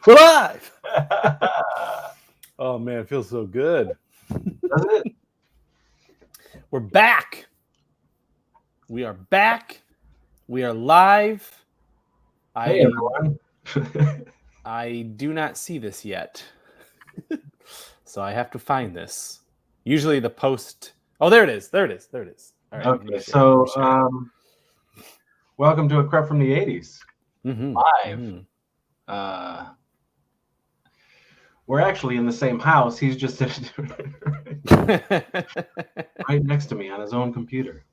We're live. Oh man, it feels so good. Doesn't it? We're back. We are back. We are live. Hey everyone. I do not see this yet. So I have to find this. Usually the post. Oh, there it is. There it is. There it is. All right. Okay, so welcome to a Crept from the 80s. Live. We're actually in the same house. He's just right next to me on his own computer.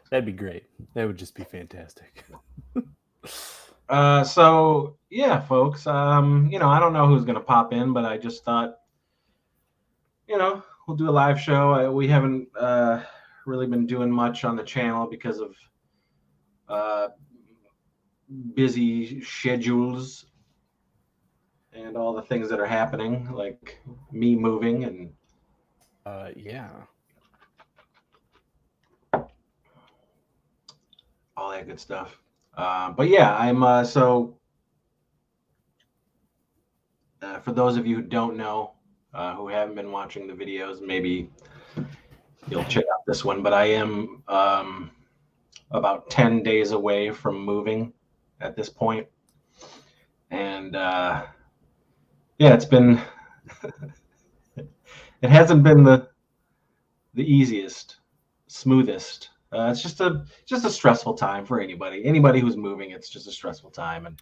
That'd be great. That would just be fantastic. So yeah, folks. I don't know who's gonna pop in, but I just thought, we'll do a live show. We haven't really been doing much on the channel because of busy schedules and all the things that are happening, like me moving and yeah, all that good stuff. But yeah, I'm so for those of you who don't know, who haven't been watching the videos, maybe you'll check out this one. But I am about 10 days away from moving at this point, and yeah, it's been it hasn't been the easiest, smoothest. It's just a stressful time for anybody who's moving. It's just a stressful time,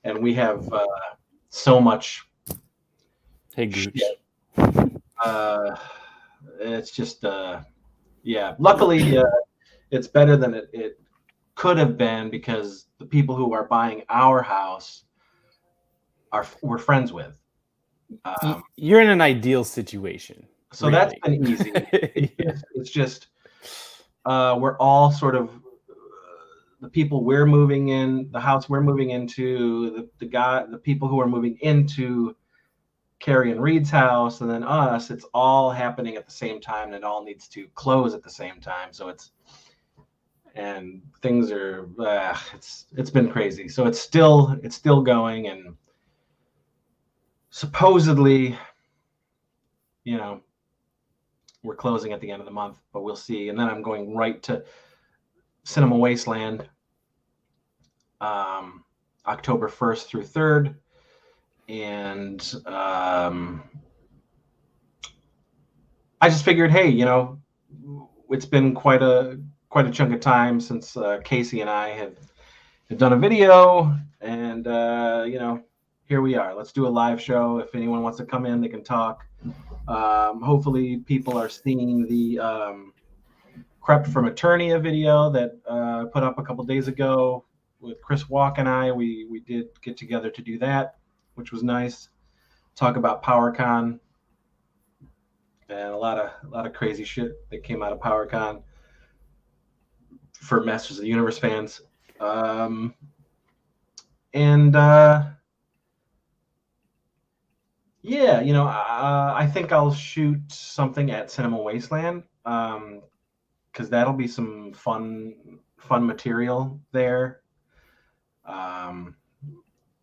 and we have so much. Hey, Gooch. It's just yeah. Luckily, it's better than it could have been, because the people who are buying our house we're friends with. You're in an ideal situation. So really. That's been easy. It's just we're all sort of the people we're moving in, the house we're moving into, the people who are moving into Carrie and Reed's house, and then us. It's all happening at the same time, and it all needs to close at the same time. So things are it's been crazy. So it's still going, and supposedly, we're closing at the end of the month, but we'll see. And then I'm going right to Cinema Wasteland, October 1st through 3rd. And I just figured, hey, it's been quite a chunk of time since Casey and I have done a video, and here we are. Let's do a live show. If anyone wants to come in, they can talk. Hopefully people are seeing the Crept from Eternia video that I put up a couple days ago with Chris Walk and I. We did get together to do that, which was nice. Talk about PowerCon and a lot of crazy shit that came out of PowerCon for Masters of the Universe fans. Yeah, I think I'll shoot something at Cinema Wasteland, because that'll be some fun material there.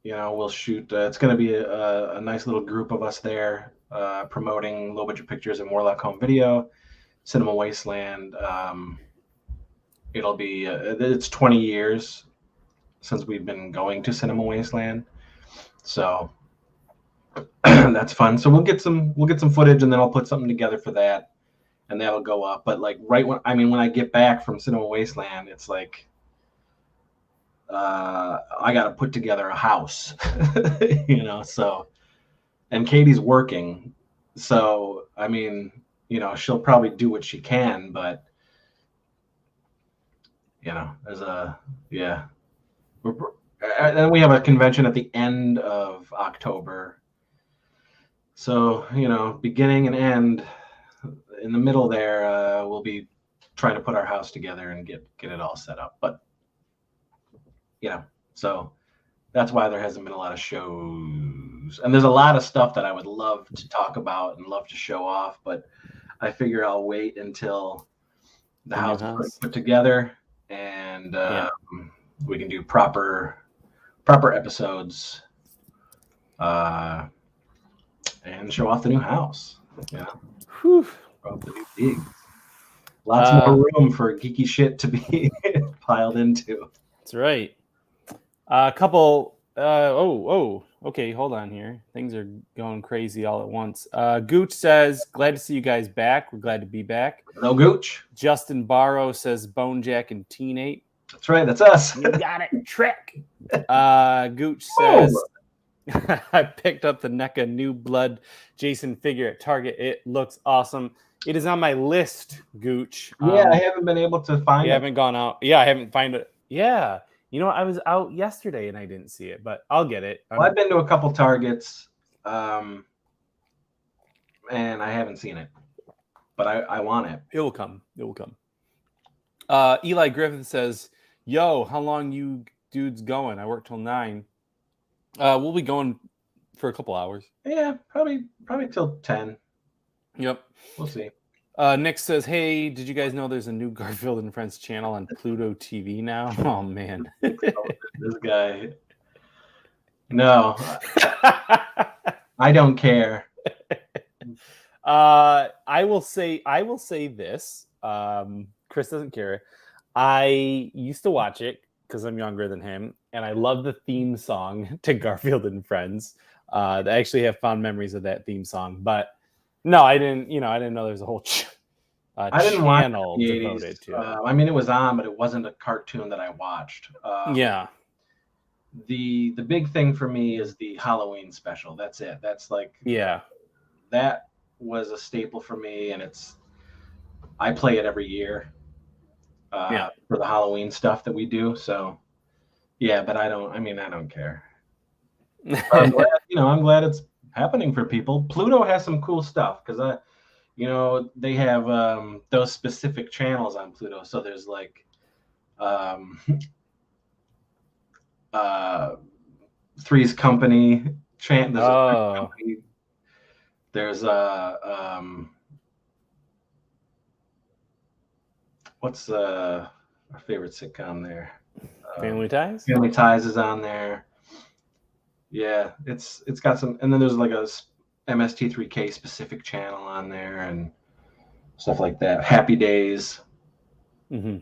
We'll shoot. It's going to be a nice little group of us there, promoting Low Budget Pictures and Warlock Home Video, Cinema Wasteland. It'll be it's 20 years since we've been going to Cinema Wasteland, so that's fun. So we'll get some footage, and then I'll put something together for that, and that'll go up. But like when I get back from Cinema Wasteland, it's like I got to put together a house, so, and Katie's working, so she'll probably do what she can, but there's then we have a convention at the end of October. So, beginning and end, in the middle there, we'll be trying to put our house together and get it all set up. But, so that's why there hasn't been a lot of shows. And there's a lot of stuff that I would love to talk about and love to show off, but I figure I'll wait until the house is put together, and we can do proper proper episodes, and show off the new house. Yeah, Whew. show off the new digs. Lots more room for geeky shit to be piled into. That's right. A couple. Okay. Hold on here. Things are going crazy all at once. Gooch says, "Glad to see you guys back. We're glad to be back." No Gooch. Justin Barrow says, "Bonejack and Teenate." That's right. That's us. You got it, Trick. Gooch says, "I picked up the NECA New Blood Jason figure at Target. It looks awesome. It is on my list, Gooch." Yeah, I haven't been able to find it. You haven't gone out. Yeah, I haven't found it. Yeah. You know, I was out yesterday and I didn't see it, but I'll get it. Well, I've been to a couple Targets, and I haven't seen it, but I want it. It will come. It will come. Eli Griffith says, "Yo, how long you dudes going? I work till 9. We'll be going for a couple hours. Yeah, probably till 10. Yep. We'll see." Nick says, "Hey, did you guys know there's a new Garfield and Friends channel on Pluto TV now?" Oh man, this guy. No, I don't care. I will say this. Chris doesn't care. I used to watch it because I'm younger than him, and I love the theme song to Garfield and Friends. I actually have fond memories of that theme song, but no, I didn't. I didn't know there's a whole I didn't channel watch the 80s. devoted to it. I mean, it was on, but it wasn't a cartoon that I watched. Yeah. The big thing for me is the Halloween special. That's it. That's like that was a staple for me, and I play it every year. For the Halloween stuff that we do. So yeah, but I don't care. I'm glad it's happening for people. Pluto has some cool stuff because they have those specific channels on Pluto. So there's like Three's Company channel. There's what's our favorite sitcom there? Family Ties. Family Ties is on there. Yeah, it's got some, and then there's like a MST3K specific channel on there and stuff like that. Happy Days. Mm-hmm.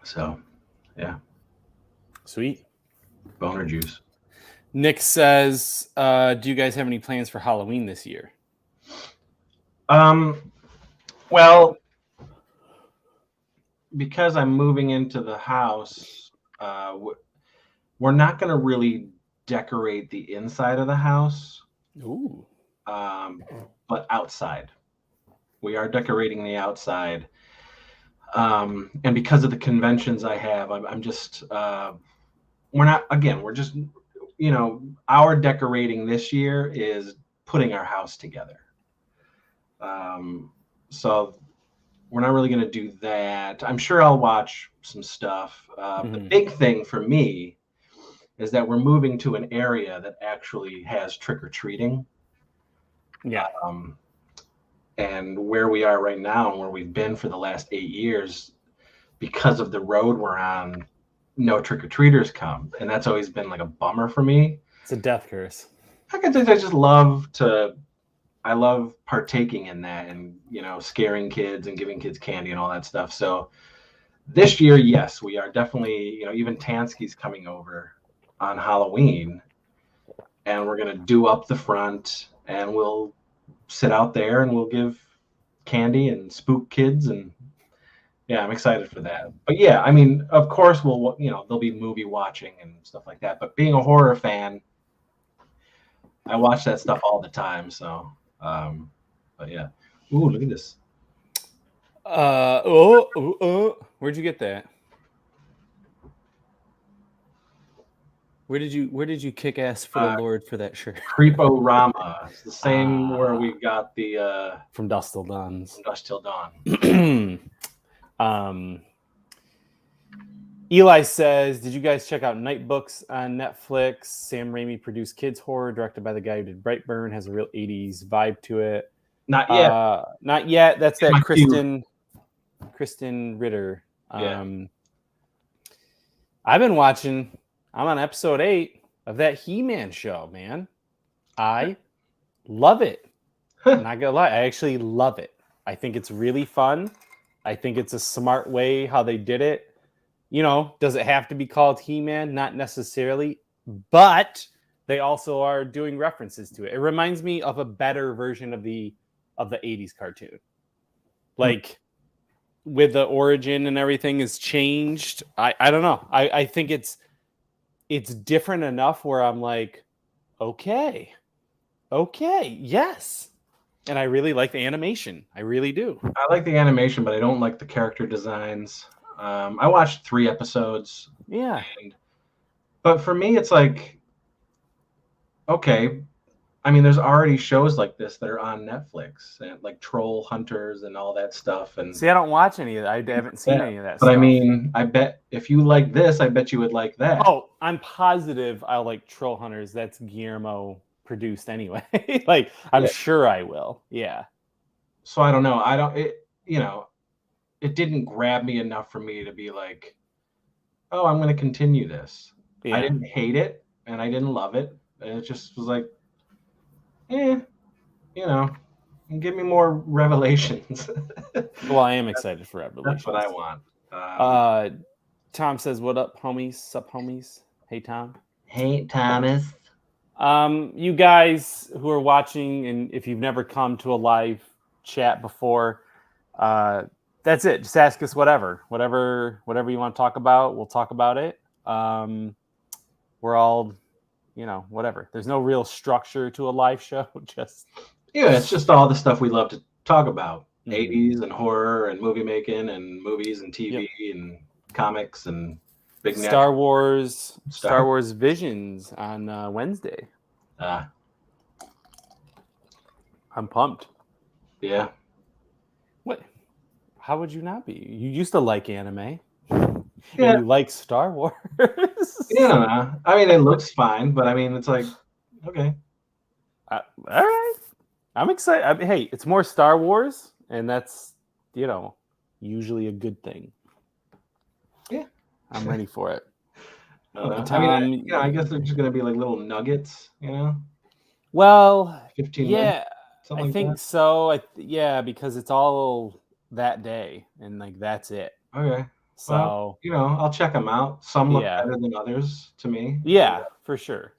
So, yeah. Sweet. Boner juice. Nick says, "Do you guys have any plans for Halloween this year?" Well, because I'm moving into the house, we're not going to really decorate the inside of the house. Ooh. But outside. We are decorating the outside. And because of the conventions I have, I'm just, we're just, our decorating this year is putting our house together. So we're not really going to do that. I'm sure I'll watch some stuff. The big thing for me is that we're moving to an area that actually has trick-or-treating. Yeah. And where we are right now and where we've been for the last 8 years, because of the road we're on, no trick-or-treaters come. And that's always been like a bummer for me. It's a death curse. I love partaking in that and, scaring kids and giving kids candy and all that stuff. So this year, yes, we are definitely, even Tansky's coming over on Halloween, and we're going to do up the front, and we'll sit out there and we'll give candy and spook kids. And yeah, I'm excited for that. But yeah, I mean, of course there'll be movie watching and stuff like that. But being a horror fan, I watch that stuff all the time. So, but yeah. Ooh, look at this. Where'd you get that? Where did you kick ass for the Lord for that shirt? Creeporama. It's the same where we got the From Dusk Till Dawn. From Dusk Till Dawn. Eli says, "Did you guys check out Night Books on Netflix? Sam Raimi produced kids horror, directed by the guy who did Brightburn. Has a real 80s vibe to it." Not yet. Not yet. That's that Kristen Ritter. I've been watching. I'm on episode 8 of that He-Man show, man. I love it. Not gonna lie, I actually love it. I think it's really fun. I think it's a smart way how they did it. You know, does it have to be called He-Man? Not necessarily, but they also are doing references to it. It reminds me of a better version of the 80s cartoon. Like with the origin and everything is changed. I don't know. I think it's different enough where I'm like, okay, yes. And I really like the animation. I really do. I like the animation, but I don't like the character designs. I watched 3 episodes. Yeah. But for me, it's like, okay. I mean, there's already shows like this that are on Netflix, and like Troll Hunters and all that stuff. And see, I don't watch any of that. I haven't seen any of that but stuff. I mean, I bet if you like this, I bet you would like that. Oh, I'm positive I'll like Troll Hunters. That's Guillermo produced anyway. Like, I'm sure I will. Yeah. So I don't know. It didn't grab me enough for me to be like, oh, I'm going to continue this. Yeah. I didn't hate it and I didn't love it. It just was like, give me more Revelations. Well, I am excited for Revelations. That's what I want. Tom says, "What up, homies? Sup, homies? Hey, Tom. Hey, Thomas. You guys who are watching, and if you've never come to a live chat before, that's it. Just ask us whatever you want to talk about. We'll talk about it. We're all, whatever. There's no real structure to a live show. It's just all the stuff we love to talk about. 80s and horror and movie making and movies and TV and comics and big Star Wars Visions on Wednesday. I'm pumped. Yeah. What? How would you not be? You used to like anime. Yeah. And you like Star Wars. Yeah. I mean, it looks fine, but I mean, it's like, okay. All right. I'm excited. Hey, it's more Star Wars, and that's, usually a good thing. Yeah. I'm ready for it. I guess they're just going to be like little nuggets, Well, 15 minutes. I like think that. So. Because it's all that day, and like that's it. Okay. So well, I'll check them out. Some look better than others to me. Yeah, for sure.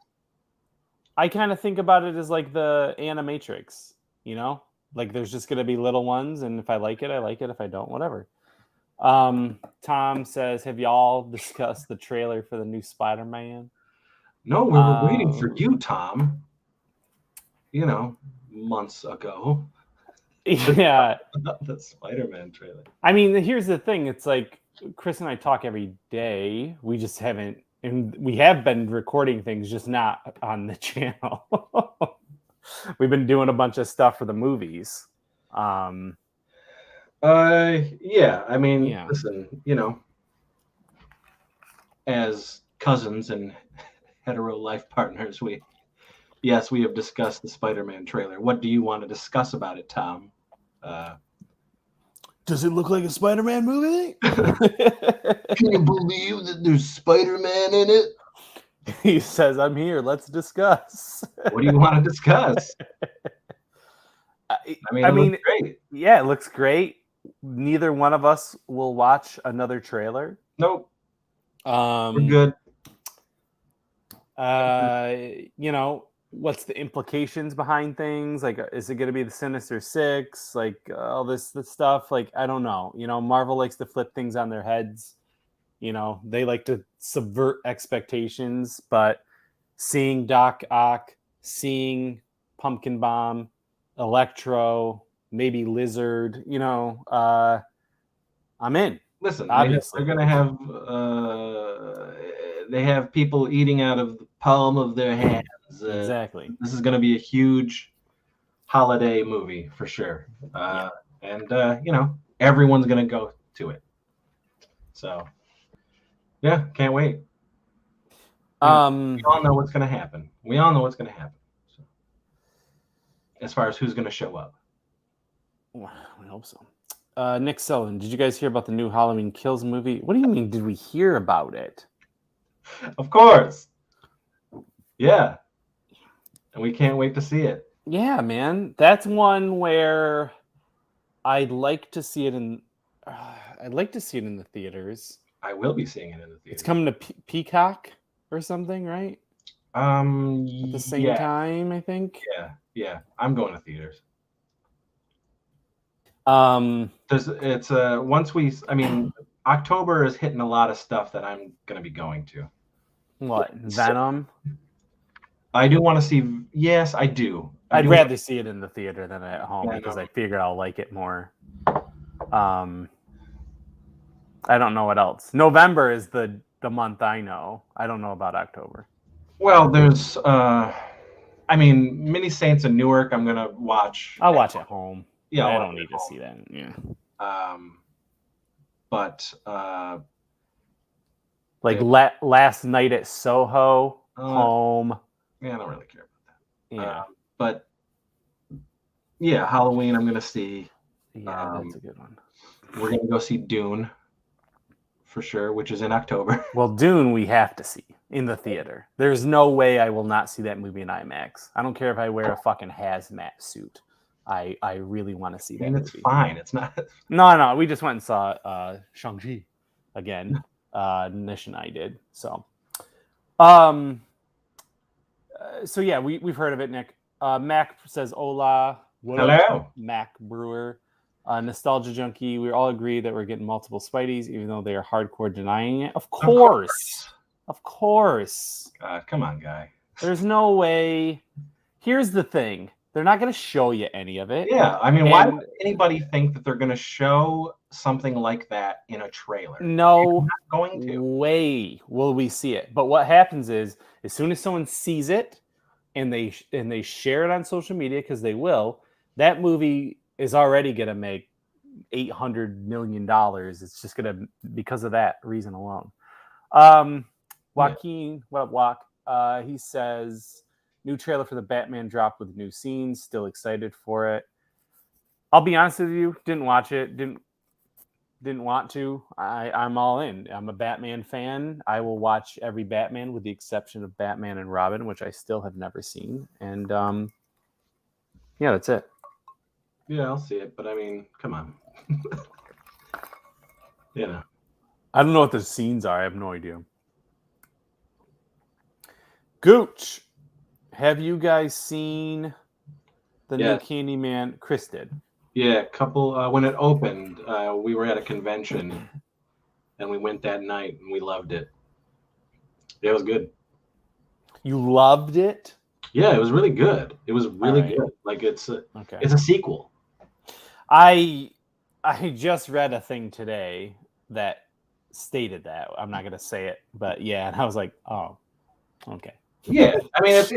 I kind of think about it as like the Animatrix, like there's just gonna be little ones, and if I like it, I like it. If I don't, whatever. Tom says, have y'all discussed the trailer for the new Spider-Man? No, we were waiting for you, Tom. Months ago. Yeah. The Spider-Man trailer. I mean, here's the thing. It's like Chris and I talk every day. We just haven't, and we have been recording things, just not on the channel. We've been doing a bunch of stuff for the movies. Yeah. I mean, listen, as cousins and hetero life partners, we have discussed the Spider-Man trailer. What do you want to discuss about it, Tom? Does it look like a Spider-Man movie? Can you believe that there's Spider-Man in it? He says, I'm here. Let's discuss. What do you want to discuss? I mean, it looks great. Yeah, it looks great. Neither one of us will watch another trailer. Nope. We're good. What's the implications behind things? Like, is it going to be the Sinister Six? Like, all this stuff? Like, I don't know. Marvel likes to flip things on their heads. They like to subvert expectations, but seeing Doc Ock, seeing Pumpkin Bomb, Electro, maybe Lizard, I'm in. Listen, obviously. they're going to have they have people eating out of the palm of their hands. Exactly. This is going to be a huge holiday movie for sure. And everyone's going to go to it. So, yeah, can't wait. We all know what's going to happen. So, as far as who's going to show up. Well, I hope so. Nick Sullivan, did you guys hear about the new Halloween Kills movie? What do you mean, did we hear about it? Of course. Yeah. And we can't wait to see it. Yeah, man. That's one where I'd like to see it in. I'd like to see it in the theaters. I will be seeing it in the theater. It's coming to Peacock or something, right? At the same Yeah, time, I think. yeah. I'm going to theaters. It's once we. I mean, October is hitting a lot of stuff that I'm going to be going to. What, Venom? I do want to see. Yes, I do. I'd rather see it in the theater than at home because no. I figure I'll like it more. I don't know what else. November is the month I know. I don't know about October. Well, there's. I mean, Mini Saints in Newark. I'm gonna watch. I'll watch at home. Yeah, I don't need to see that. Yeah. But like Last Night at Soho, home. Yeah, I don't really care about that. Yeah. But yeah, Halloween I'm gonna see. Yeah, that's a good one. We're gonna go see Dune for sure, which is in October. Well, Dune we have to see in the theater. There's no way I will not see that movie in IMAX. I don't care if I wear a fucking hazmat suit. I really want to see that movie. It's fine. It's not. No. We just went and saw Shang-Chi again. Nish and I did. So, so yeah, we've heard of it, Nick. Mac says hola. Hello. Up, Mac Brewer. Nostalgia Junkie. We all agree that we're getting multiple Spideys, even though they are hardcore denying it. Of course. God, come on, guy. There's no way. Here's the thing. They're not going to show you any of it. Yeah, I mean, why would anybody think that they're going to show something like that in a trailer? No going to. way will we see it. But what happens is, as soon as someone sees it and they share it on social media, because they will, that movie is already going to make $800 million. It's just going to, because of that reason alone. Joaquin, what up, Walk? He says, new trailer for the Batman dropped with new scenes. Still excited for it. I'll be honest with you, didn't watch it. Didn't want to. I'm all in. I'm a Batman fan. I will watch every Batman with the exception of Batman and Robin, which I still have never seen. And yeah, that's it. Yeah, I'll see it, but I mean, come on. You know. I don't know what the scenes are. I have no idea. Gooch, have you guys seen the new Candyman? Chris did. Yeah, a couple. When it opened, we were at a convention, and we went that night, and we loved it. Yeah, it was good. You loved it? Yeah, it was really good. It was really good. Like it's a sequel. I just read a thing today that stated that. I'm not gonna say it, but yeah, and I was like, oh, okay. Yeah, I mean it's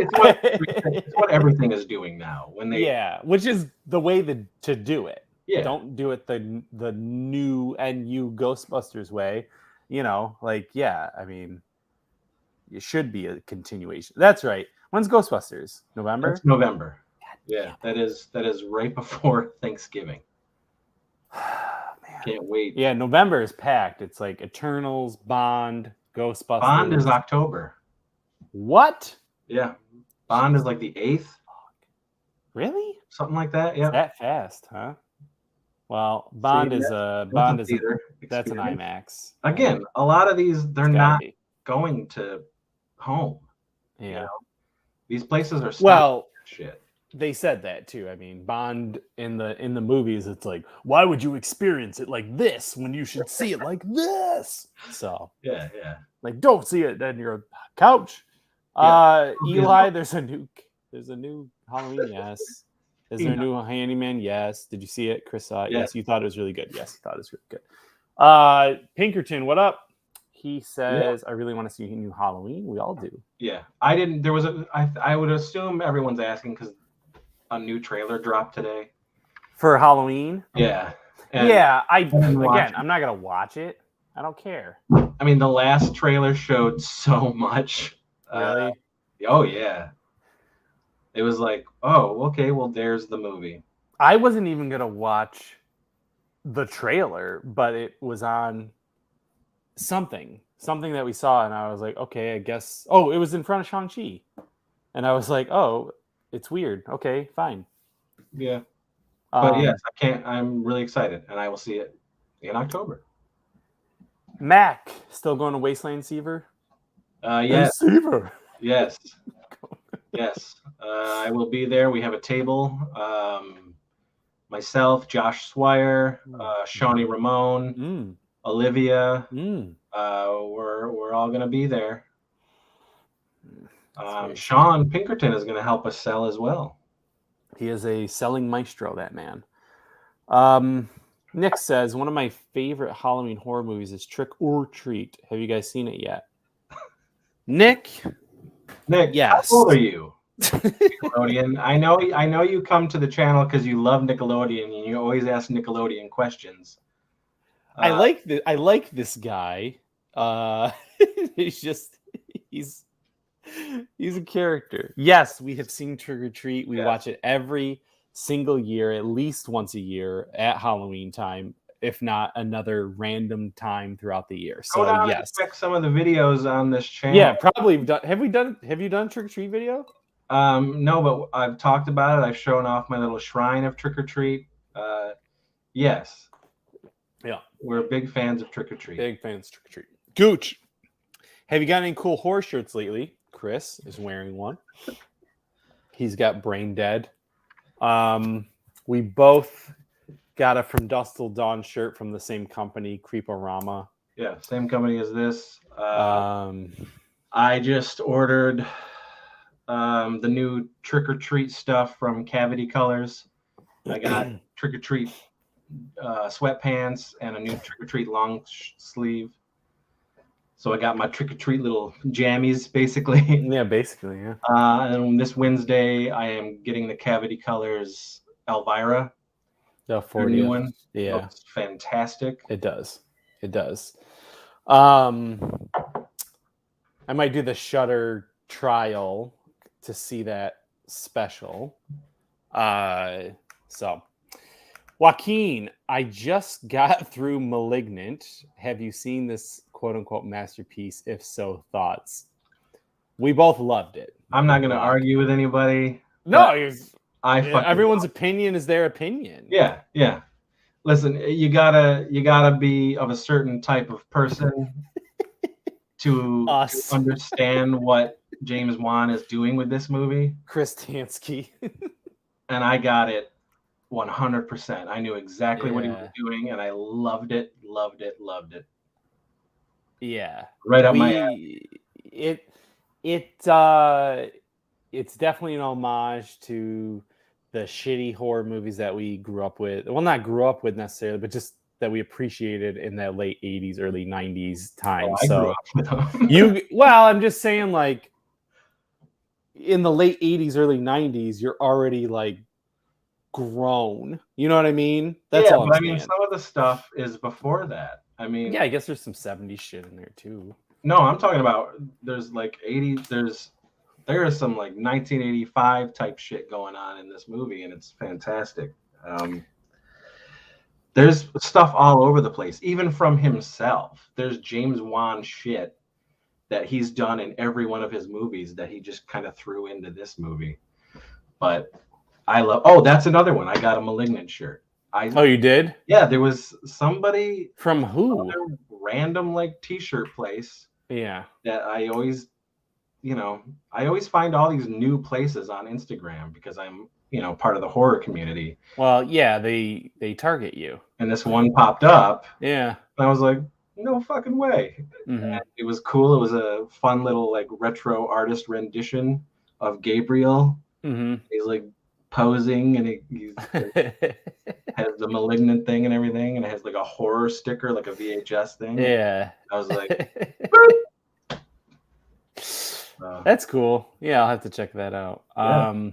what everything is doing now. When they which is the way to do it. Yeah, don't do it the new NU Ghostbusters way. You know, like I mean, it should be a continuation. That's right. When's Ghostbusters? November? It's November. Yeah, that is right before Thanksgiving. Man. Can't wait. Yeah, November is packed. It's like Eternals, Bond, Ghostbusters. Bond is October. What? Yeah. Bond is like the 8th. Really? Something like that. Yeah. That fast, huh? Well, Bond is that's an IMAX. Again, a lot of these they're not going to home. Yeah. You know? These places are shit. They said that too. I mean, Bond in the movies, it's like, why would you experience it like this when you should see it like this? So yeah. Like, don't see it on your couch. Eli, there's a new Halloween. Yes. Is there a new Handyman? Yes. Did you see it, Chris? Yes. You thought it was really good. Yes, you thought it was really good. Pinkerton, what up? He says, I really want to see a new Halloween. We all do. Yeah. I didn't. There was I would assume everyone's asking because a new trailer dropped today for Halloween. Yeah. I'm not gonna watch it. I don't care. I mean, the last trailer showed so much. Really? Oh yeah. It was like, oh, okay, well, there's the movie. I wasn't even gonna watch the trailer, but it was on something. something that we saw, and I was like, okay, I guess. Oh, it was in front of Shang-Chi, and I was like, oh, it's weird. Okay, fine. Yeah. But yes, I can't. I'm really excited, and I will see it in October. Mac still going to Wasteland Seaver. Yes, Seaver. yes, yes. I will be there. We have a table. Myself, Josh Swire, Shawnee Ramone, Olivia. We're all gonna be there. Sean Pinkerton is gonna help us sell as well. He is a selling maestro, that man. Nick says, one of my favorite Halloween horror movies is Trick or Treat. Have you guys seen it yet? Nick, yes. How old are you? Nickelodeon. I know you come to the channel because you love Nickelodeon and you always ask Nickelodeon questions. I like this guy. He's a character. Yes, we have seen Trick or Treat. We watch it every single year, at least once a year at Halloween time, if not another random time throughout the year. So yes, check some of the videos on this channel. Yeah, probably done. Have you done Trick or Treat video? No, but I've talked about it. I've shown off my little shrine of Trick or Treat. Yes. Yeah. We're big fans of Trick or Treat. Big fans of Trick or Treat. Gooch, have you got any cool horror shirts lately? Chris is wearing one. He's got Brain Dead. We both got a From Dusk Till Dawn shirt from the same company, Creeporama. Yeah, same company as this. I just ordered the new Trick or Treat stuff from Cavity Colors. I got Trick or Treat sweatpants and a new Trick or Treat long sleeve. So I got my Trick or Treat little jammies, basically. Yeah, basically, yeah. And this Wednesday, I am getting the Cavity Colors Elvira. The 40th. New one. Yeah. Looks fantastic. It does. I might do the Shudder trial to see that special. So, Joaquin, I just got through Malignant. Have you seen this quote-unquote masterpiece? If so, thoughts? We both loved it. I'm not going to argue with anybody. No, everyone's opinion is their opinion. Yeah. Listen, you gotta be of a certain type of person to understand what James Wan is doing with this movie. Chris Tansky. And I got it 100%. I knew exactly what he was doing, and I loved it. Yeah. Right up my alley. It's definitely an homage to the shitty horror movies that we grew up with. Well, not grew up with necessarily, but just that we appreciated in that late 80s, early 90s time. I'm just saying, like, in the late 80s, early 90s, you're already like grown. You know what I mean? That's all. But I mean, some of the stuff is before that. I mean, yeah, I guess there's some 70s shit in there too. No, I'm talking about there's like 80s. There is some like 1985 type shit going on in this movie, and it's fantastic. There's stuff all over the place, even from himself. There's James Wan shit that he's done in every one of his movies that he just kind of threw into this movie. But I love. Oh, that's another one. I got a Malignant shirt. Oh, you did? Yeah, there was somebody from who? Random like T-shirt place. Yeah. That I always find all these new places on Instagram because I'm, part of the horror community. Well, yeah, they target you. And this one popped up. Yeah. And I was like, no fucking way. Mm-hmm. And it was cool. It was a fun little like retro artist rendition of Gabriel. Mm-hmm. He's like posing and he has the Malignant thing and everything. And it has like a horror sticker, like a VHS thing. Yeah. I was like, that's cool. Yeah, I'll have to check that out. Yeah.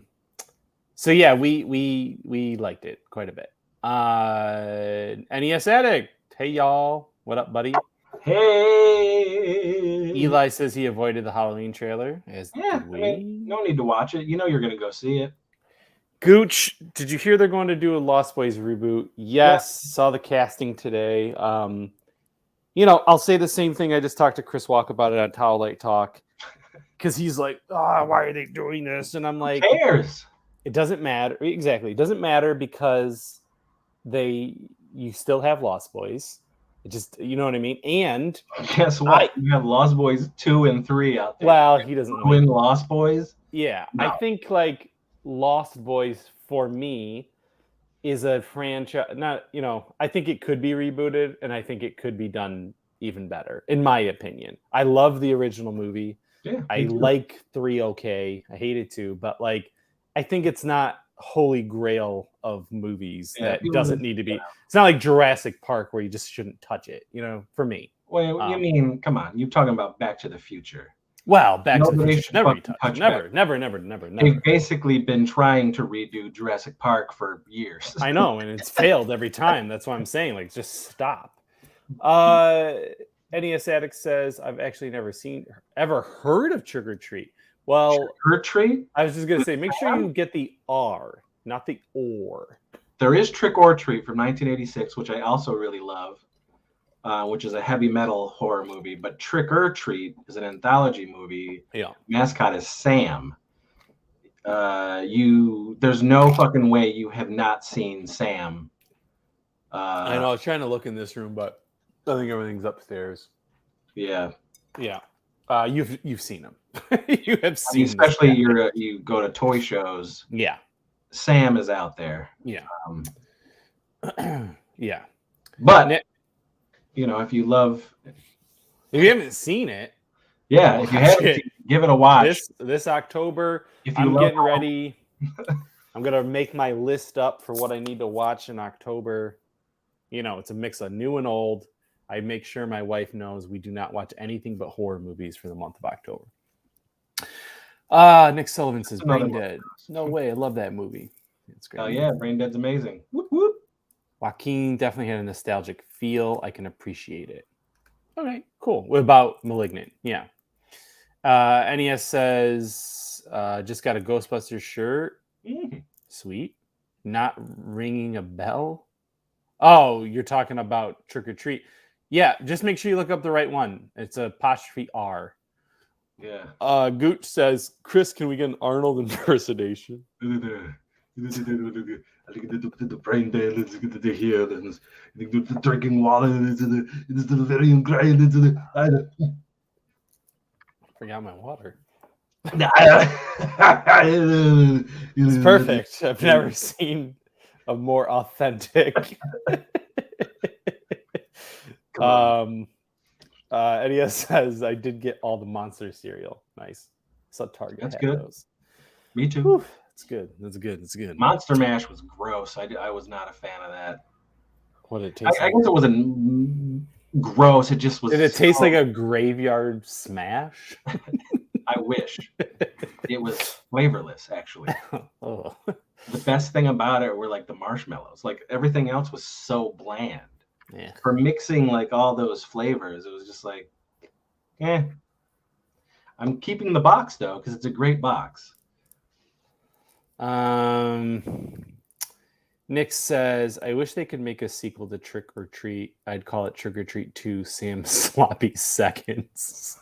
So yeah, we liked it quite a bit. NES Addict. Hey y'all, what up, buddy? Hey. Eli says he avoided the Halloween trailer. No need to watch it. You're gonna go see it. Gooch, did you hear they're going to do a Lost Boys reboot? Yes, saw the casting today. I'll say the same thing. I just talked to Chris Walk about it on Towel Light Talk because he's like, why are they doing this? And I'm like, Who cares? It doesn't matter. Exactly. It doesn't matter because you still have Lost Boys. It just, you know what I mean? And guess what? You have Lost Boys 2 and 3 out there. Well, he doesn't win Lost Boys. Yeah. No. I think like Lost Boys for me is a franchise. Not, I think it could be rebooted and I think it could be done even better, in my opinion. I love the original movie. Yeah. I like 3 okay. I hate it too, but like I think it's not holy grail of movies that doesn't need to be. It's not like Jurassic Park where you just shouldn't touch it, for me. Wait, you mean, come on, you're talking about Back to the Future. Well, Back to the Future never be touched. Never. They've basically been trying to redo Jurassic Park for years. I know, and it's failed every time. That's what I'm saying. Like, just stop. NES Addict says, I've actually ever heard of Trick or Treat. Well, Trick or Treat? I was just going to say, make sure you get the R, not the or. There is Trick or Treat from 1986, which I also really love, which is a heavy metal horror movie. But Trick or Treat is an anthology movie. Yeah. Mascot is Sam. There's no fucking way you have not seen Sam. I know. I was trying to look in this room, but I think everything's upstairs. Yeah. Yeah. You've seen them. You have seen, especially you go to toy shows. Yeah. Sam is out there. Yeah. Yeah. But if you haven't seen it, if you haven't, give it a watch. This October, I'm getting ready. I'm gonna make my list up for what I need to watch in October. It's a mix of new and old. I make sure my wife knows we do not watch anything but horror movies for the month of October. Nick Sullivan says Brain Dead. No way, I love that movie. It's great. Oh yeah, Brain Dead's amazing. Whoop, whoop. Joaquin definitely had a nostalgic feel. I can appreciate it. All right, cool. What about Malignant? Yeah. NES says, just got a Ghostbusters shirt. Sweet. Not ringing a bell. Oh, you're talking about Trick or Treat. Yeah, just make sure you look up the right one. It's apostrophe R. Yeah. Gooch says, Chris, can we get an Arnold impersonation? The brain dead, let's get the here, the drinking water, it's the very ingredient. Forgot my water. It's perfect. I've never seen a more authentic. NES says I did get all the Monster cereal. Nice. So Target. That's good. Those. Me too. Whew. That's good. Monster Mash was gross. I was not a fan of that. What did it taste like? I guess it wasn't gross. It just was. Did it taste like a graveyard smash? I wish. It was flavorless, actually. Oh. The best thing about it were like the marshmallows. Like everything else was so bland. Yeah. For mixing like all those flavors, it was just like, I'm keeping the box though because it's a great box. Nick says, I wish they could make a sequel to Trick or Treat. I'd call it Trick or Treat 2 Sam's Sloppy Seconds.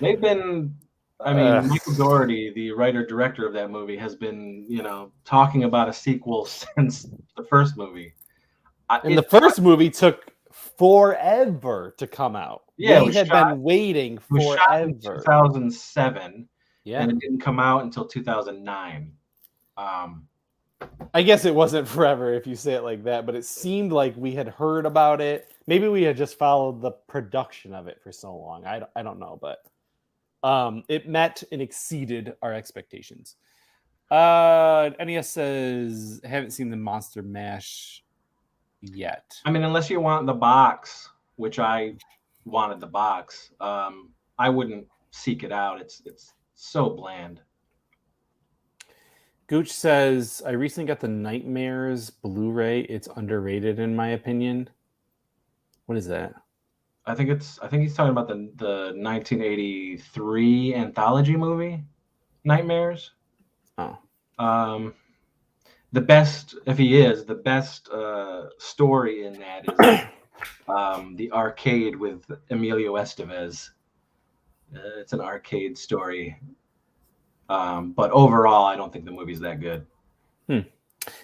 They've been, Michael Dougherty, the writer-director of that movie, has been, talking about a sequel since the first movie. The first movie took forever to come out. Yeah, we had been waiting forever. It was shot in 2007. Yeah. And it didn't come out until 2009. I guess it wasn't forever if you say it like that, but it seemed like we had heard about it. Maybe we had just followed the production of it for so long. I don't know, but it met and exceeded our expectations. NES says, haven't seen the Monster Mash yet. Unless you want the box, which I wanted the box, I wouldn't seek it out. It's so bland. Gooch says, I recently got the Nightmares Blu-ray. It's underrated in my opinion. What is that? I think he's talking about the 1983 anthology movie, Nightmares. Oh. the best, if he is, the best story in that is the arcade with Emilio Estevez. It's an arcade story. But overall, I don't think the movie's that good.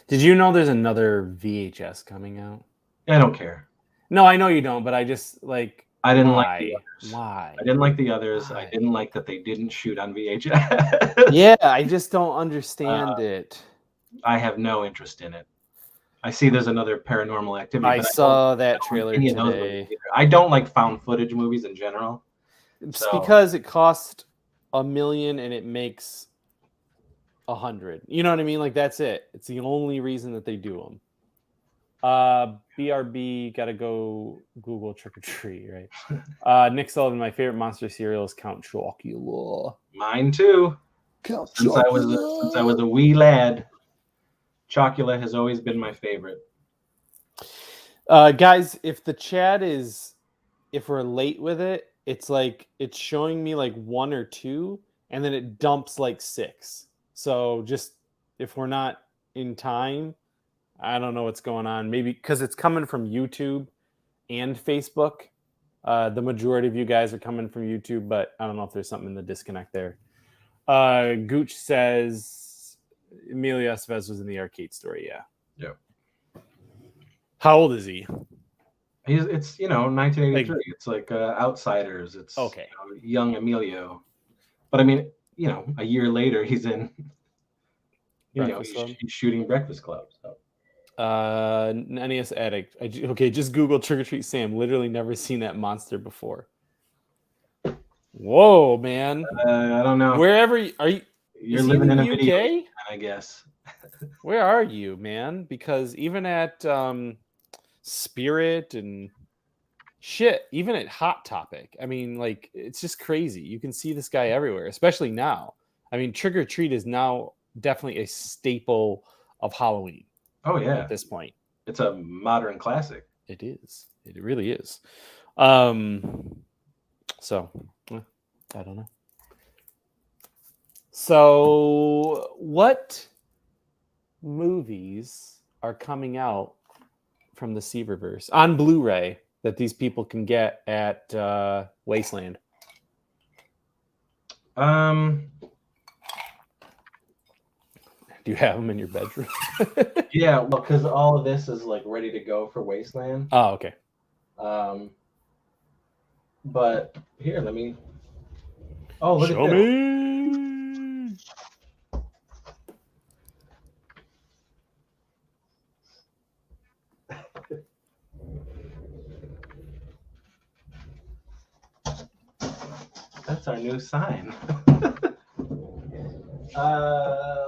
Did you know there's another VHS coming out? I don't care. No, I know you don't, but I just like. I didn't why? like the others. Why? I didn't like the others. Why? I didn't like that they didn't shoot on VHS. Yeah, I just don't understand it. I have no interest in it. I see there's another Paranormal Activity. I but saw that trailer any of those movies today. either. I don't like found footage movies in general. It's So- because it cost $1 million and it makes 100. You know what I mean? Like that's it. It's the only reason that they do them. BRB, gotta go Google Trick or Treat, right? Nick Sullivan, my favorite monster cereal is Count Chocula. Mine too. Count Since I was a wee lad, Chocula has always been my favorite. Guys, if the chat is, if we're late with it, it's like it's showing me like 1 or 2, and then it dumps like 6. So just if we're not in time, I don't know what's going on. Maybe because it's coming from YouTube and Facebook. The majority of you guys are coming from YouTube, but I don't know if there's something in the disconnect there. Gooch says Emilio Estevez was in the arcade story. Yeah. Yeah. How old is he? It's 1983. It's like Outsiders. It's okay. Young Emilio. But I mean, a year later he's in. He's shooting Breakfast Club. So. NES Addict. Okay, just Google Trick or Treat Sam. Literally never seen that monster before. Whoa, man! I don't know. Wherever are you? You're living in a UK? video, I guess. Where are you, man? Because even at Spirit and shit, even at Hot Topic, I mean, like it's just crazy. You can see this guy everywhere, especially now. I mean, Trick or Treat is now definitely a staple of Halloween. Oh yeah. At this point, it's a modern classic. It is. It really is. So I don't know. So what movies are coming out from the Seaververse on Blu-ray that these people can get at Wasteland? Do you have them in your bedroom? Yeah, well, because all of this is like ready to go for Wasteland. Oh, okay. But here, let me. Oh, look Show at me. That's our new sign.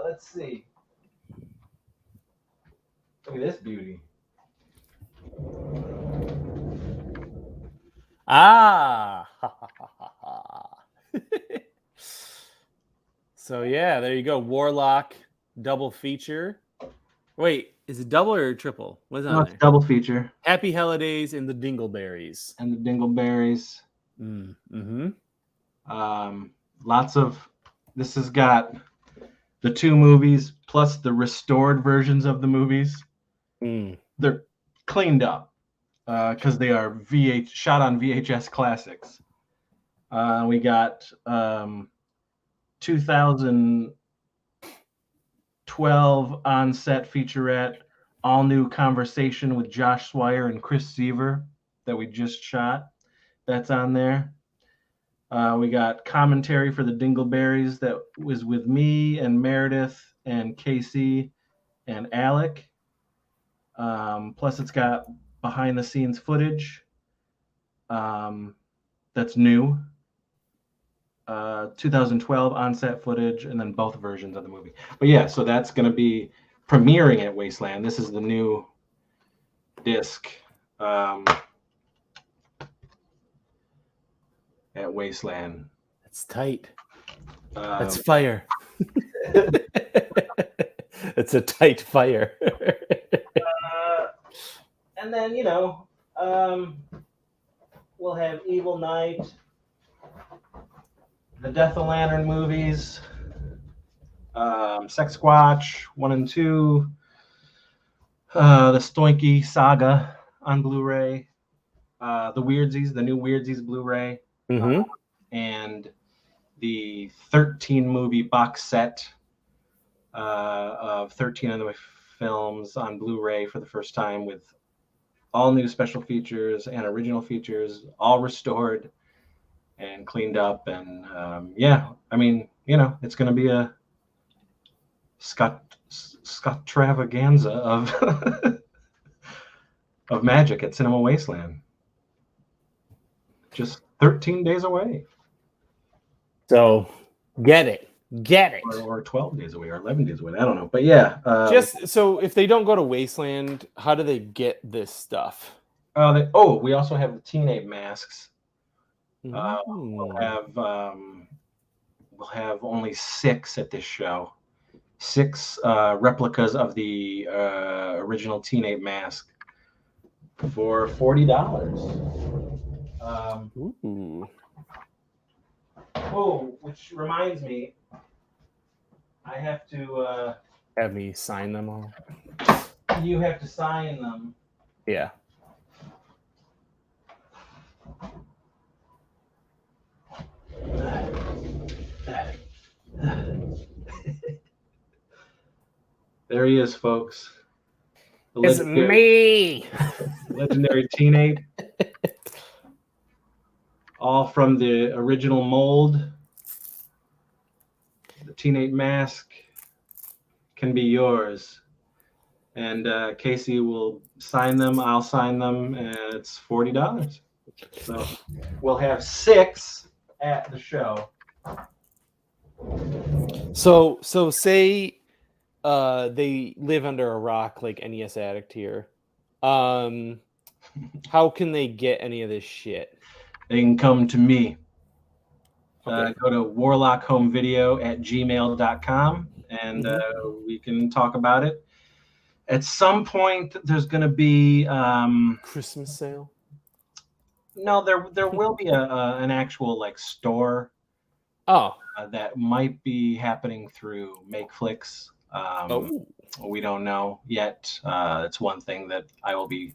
Let's see. Look at this beauty. Ah. So yeah, there you go. Warlock double feature. Wait, is it double or triple? What's on there? Double feature. Happy Holidays and the Dingleberries. And the Dingleberries. Mm-hmm. Lots of. This has got the 2 movies plus the restored versions of the movies. They're cleaned up because they are shot on VHS classics. We got 2012 on-set featurette, all new conversation with Josh Swire and Chris Seaver that we just shot. That's on there. We got commentary for the Dingleberries that was with me and Meredith and Casey and Alec. Plus, it's got behind-the-scenes footage that's new. 2012 on-set footage, and then both versions of the movie. But yeah, so that's going to be premiering at Wasteland. This is the new disc at Wasteland. That's tight. That's fire. It's a tight fire. And then, we'll have Evil Night, the Death of Lantern movies, Sex Squatch 1 and 2, The Stoinky Saga on Blu-ray, the new Weirdsies Blu-ray, Mm-hmm. and the 13 movie box set of 13 of the films on Blu-ray for the first time with all new special features and original features, all restored and cleaned up. And I mean, it's going to be a Scott-travaganza of of magic at Cinema Wasteland. Just 13 days away. So get it. Or 12 days away or 11 days away. I don't know. But yeah. Just so if they don't go to Wasteland, how do they get this stuff? We also have the Teen Ape masks. Mm. We'll have only 6 at this show. 6 replicas of the original Teen Ape mask for $40. Which reminds me, I have to have me sign them all. You have to sign them. Yeah. There he is, folks. It's me. Legendary Teen Ape. All from the original mold. The Teen Ape mask can be yours. And Casey will sign them. I'll sign them. And it's $40. So we'll have 6 at the show. So say they live under a rock like NES Addict here. How can they get any of this shit? They can come to me. Okay. Go to warlockhomevideo@gmail.com and we can talk about it. At some point, there's going to be Christmas sale. No, there will be an actual like store. That might be happening through MakeFlix. We don't know yet. It's one thing that I will be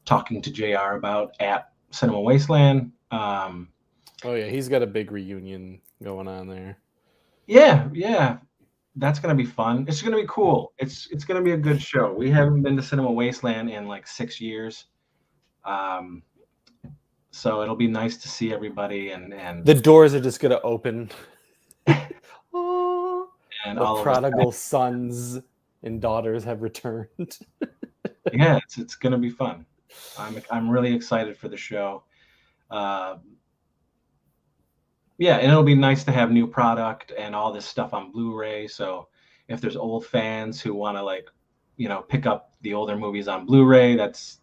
talking to JR about at Cinema Wasteland. He's got a big reunion going on there. Yeah. That's going to be fun. It's going to be cool. It's going to be a good show. We haven't been to Cinema Wasteland in like 6 years. So it'll be nice to see everybody and the doors are just going to open. And the all prodigal sons and daughters have returned. Yeah, it's going to be fun. I'm really excited for the show. And it'll be nice to have new product and all this stuff on Blu-ray. So if there's old fans who want to pick up the older movies on Blu-ray, it's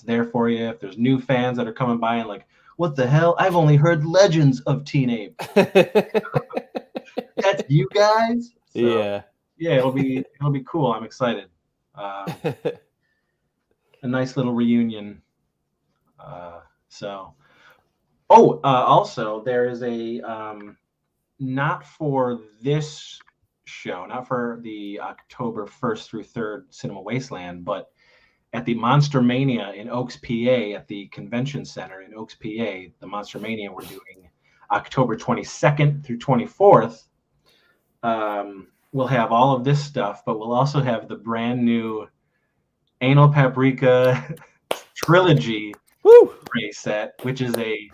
there for you. If there's new fans that are coming by and like, what the hell? I've only heard legends of Teen Ape. That's you guys? So, yeah, it'll be cool. I'm excited. A nice little reunion. Also, there is a not for this show, not for the October 1st through 3rd Cinema Wasteland, but at the Monster Mania in Oaks, PA, at the Convention Center in Oaks, PA, the Monster Mania we're doing October 22nd through 24th. We'll have all of this stuff, but we'll also have the brand new Anal Paprika trilogy Blu-ray set, which is a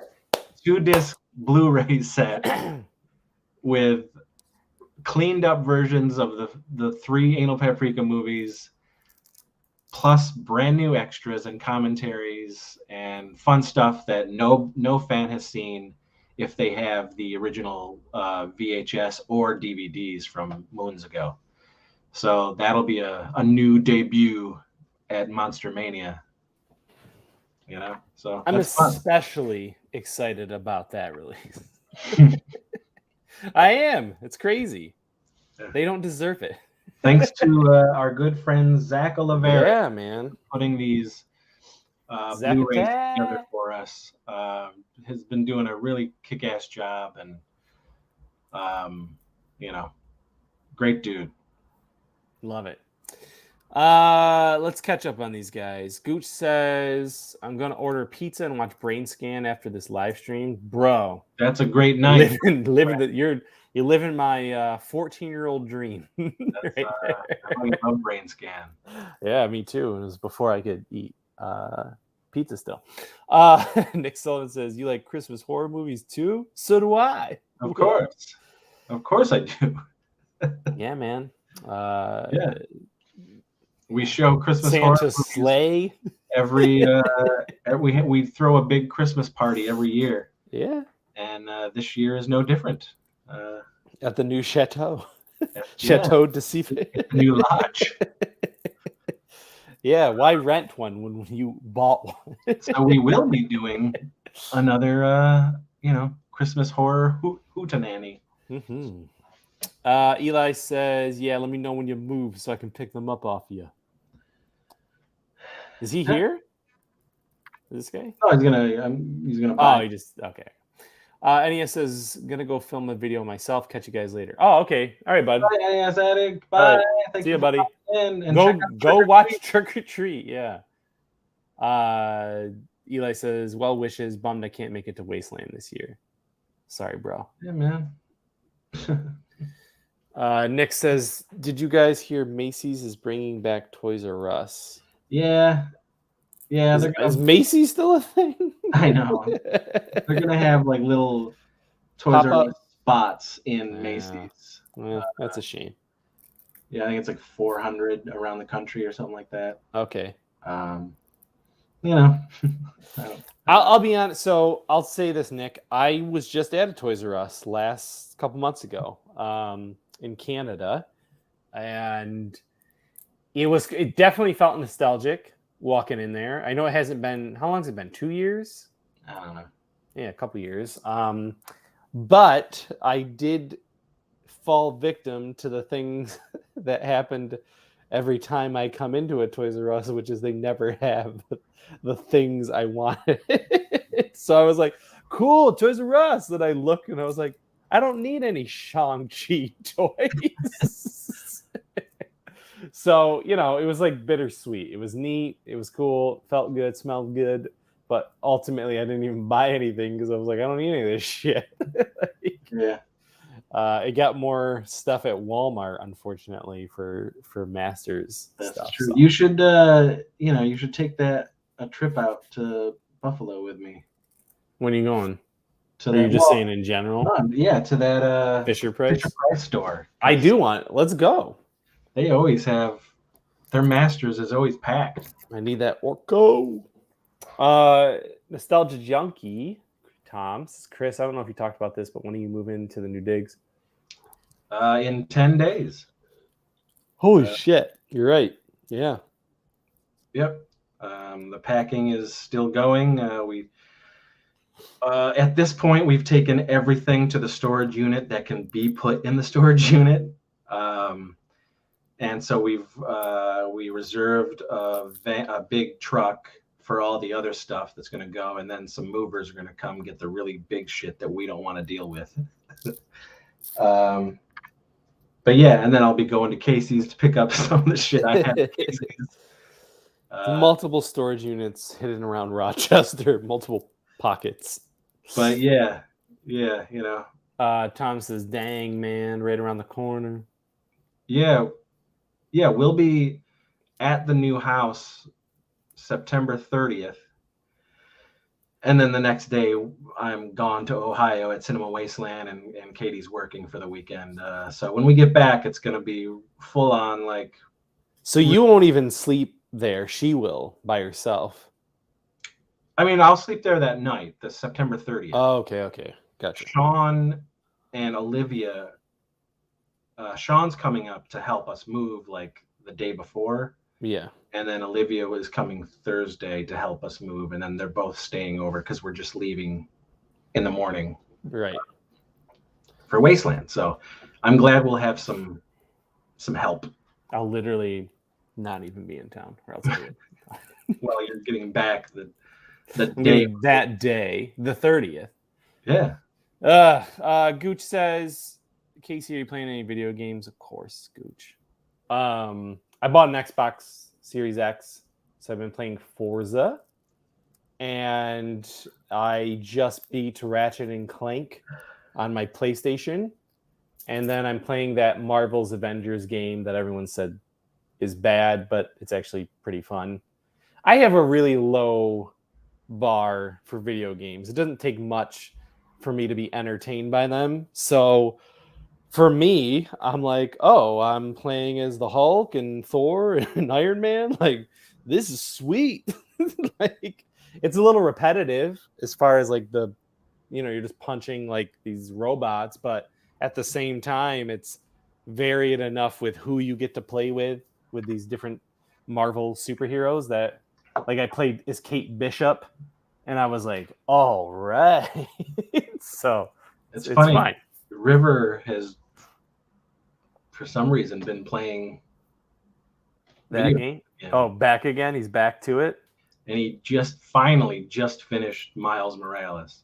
2-disc Blu-ray set with cleaned up versions of the 3 Anal Paprika movies, plus brand new extras and commentaries and fun stuff that no fan has seen if they have the original VHS or DVDs from moons ago. So that'll be a new debut at Monster Mania. So I'm especially excited about that release. I am. It's crazy. They don't deserve it. Thanks to our good friend Zach Oliveira. Yeah, man. Putting these Blu-rays together for us. Has been doing a really kick-ass job, and great dude. Love it. Let's catch up on these guys. Gooch says, I'm gonna order pizza and watch Brain Scan after this live stream. Bro, That's a great night. you're living my 14-year-old dream. That's, Right there. I love Brain Scan. Yeah, me too. It was before I could eat pizza still. Nick Sullivan says, you like Christmas horror movies too? So do I. Of course. Of course I do. Yeah, man. Yeah. We show Christmas Santa's horror sleigh. every we throw a big Christmas party every year. Yeah. And this year is no different. At the new chateau. Chateau de Sife. New lodge. Yeah, why rent one when you bought one? So we will be doing another Christmas horror hootenanny. Mm-hmm. Eli says, yeah, let me know when you move so I can pick them up off you. Is he here? Is this guy? Oh, he's gonna buy. Oh, he just okay. NES says, gonna go film a video myself. Catch you guys later. Oh, okay. All right, bud. Bye, NES Addict. Bye. Right. See you, buddy. And go watch Trick or Treat. Yeah. Eli says, well wishes. Bummed I can't make it to Wasteland this year. Sorry, bro. Yeah, man. Nick says, did you guys hear Macy's is bringing back Toys R Us? Yeah. Is Macy's still a thing? I know. They're gonna have like little Toys R Us spots in Macy's. Well, that's a shame. Yeah, I think it's like 400 around the country or something like that. Okay. I'll be honest. So I'll say this, Nick. I was just at a Toys R Us last couple months ago in Canada, and it definitely felt nostalgic walking in there. I know it hasn't been, how long has it been? 2 years? I don't know. Yeah, a couple years. But I did fall victim to the things that happened every time I come into a Toys R Us, which is they never have the things I wanted. So I was like, cool, Toys R Us. Then I look and I was like, I don't need any Shang-Chi toys. So, it was like bittersweet. It was neat. It was cool. Felt good. Smelled good. But ultimately, I didn't even buy anything because I was like, I don't need any of this shit. Yeah. It got more stuff at Walmart, unfortunately, for Masters. That's stuff. true. So. You should, you should take a trip out to Buffalo with me. When are you going? Are you just saying in general? Yeah, to that Fisher Price store. I do want. Let's go. They always have their Masters is always packed. I need that Orco. Nostalgia Junkie, Tom, Chris. I don't know if you talked about this, but when are you moving to the new digs? In 10 days. Holy shit! You're right. Yeah. Yep. The packing is still going. At this point, we've taken everything to the storage unit that can be put in the storage unit. And so we reserved a big truck for all the other stuff that's going to go, and then some movers are going to come get the really big shit that we don't want to deal with. But yeah, and then I'll be going to Casey's to pick up some of the shit I have at Casey's. Multiple storage units hidden around Rochester, multiple pockets. But yeah, Tom says, "Dang man, right around the corner." Yeah, we'll be at the new house September 30th. And then the next day, I'm gone to Ohio at Cinema Wasteland, and Katie's working for the weekend. So when we get back, it's going to be full on like... So you won't even sleep there. She will by herself. I mean, I'll sleep there that night, the September 30th. Oh, okay. Gotcha. Sean and Olivia... Sean's coming up to help us move like the day before. Yeah. And then Olivia was coming Thursday to help us move. And then they're both staying over because we're just leaving in the morning. Right. For Wasteland. So I'm glad we'll have some help. I'll literally not even be in town. Or else Well, you're getting back the day. That day, the 30th. Yeah. Gooch says, Casey, are you playing any video games? Of course, Gooch. I bought an Xbox Series X, so I've been playing Forza, and I just beat Ratchet and Clank on my PlayStation, and then I'm playing that Marvel's Avengers game that everyone said is bad, but it's actually pretty fun. I have a really low bar for video games. It doesn't take much for me to be entertained by them. So for me, I'm like, oh, I'm playing as the Hulk and Thor and Iron Man. Like, this is sweet. Like, it's a little repetitive as far as like you're just punching like these robots, but at the same time, it's varied enough with who you get to play with these different Marvel superheroes that, like, I played as Kate Bishop, and I was like, all right. So It's it's funny. fine. River has, for some reason, been playing That video game. games. Oh, back again. He's back to it. And he finally finished Miles Morales.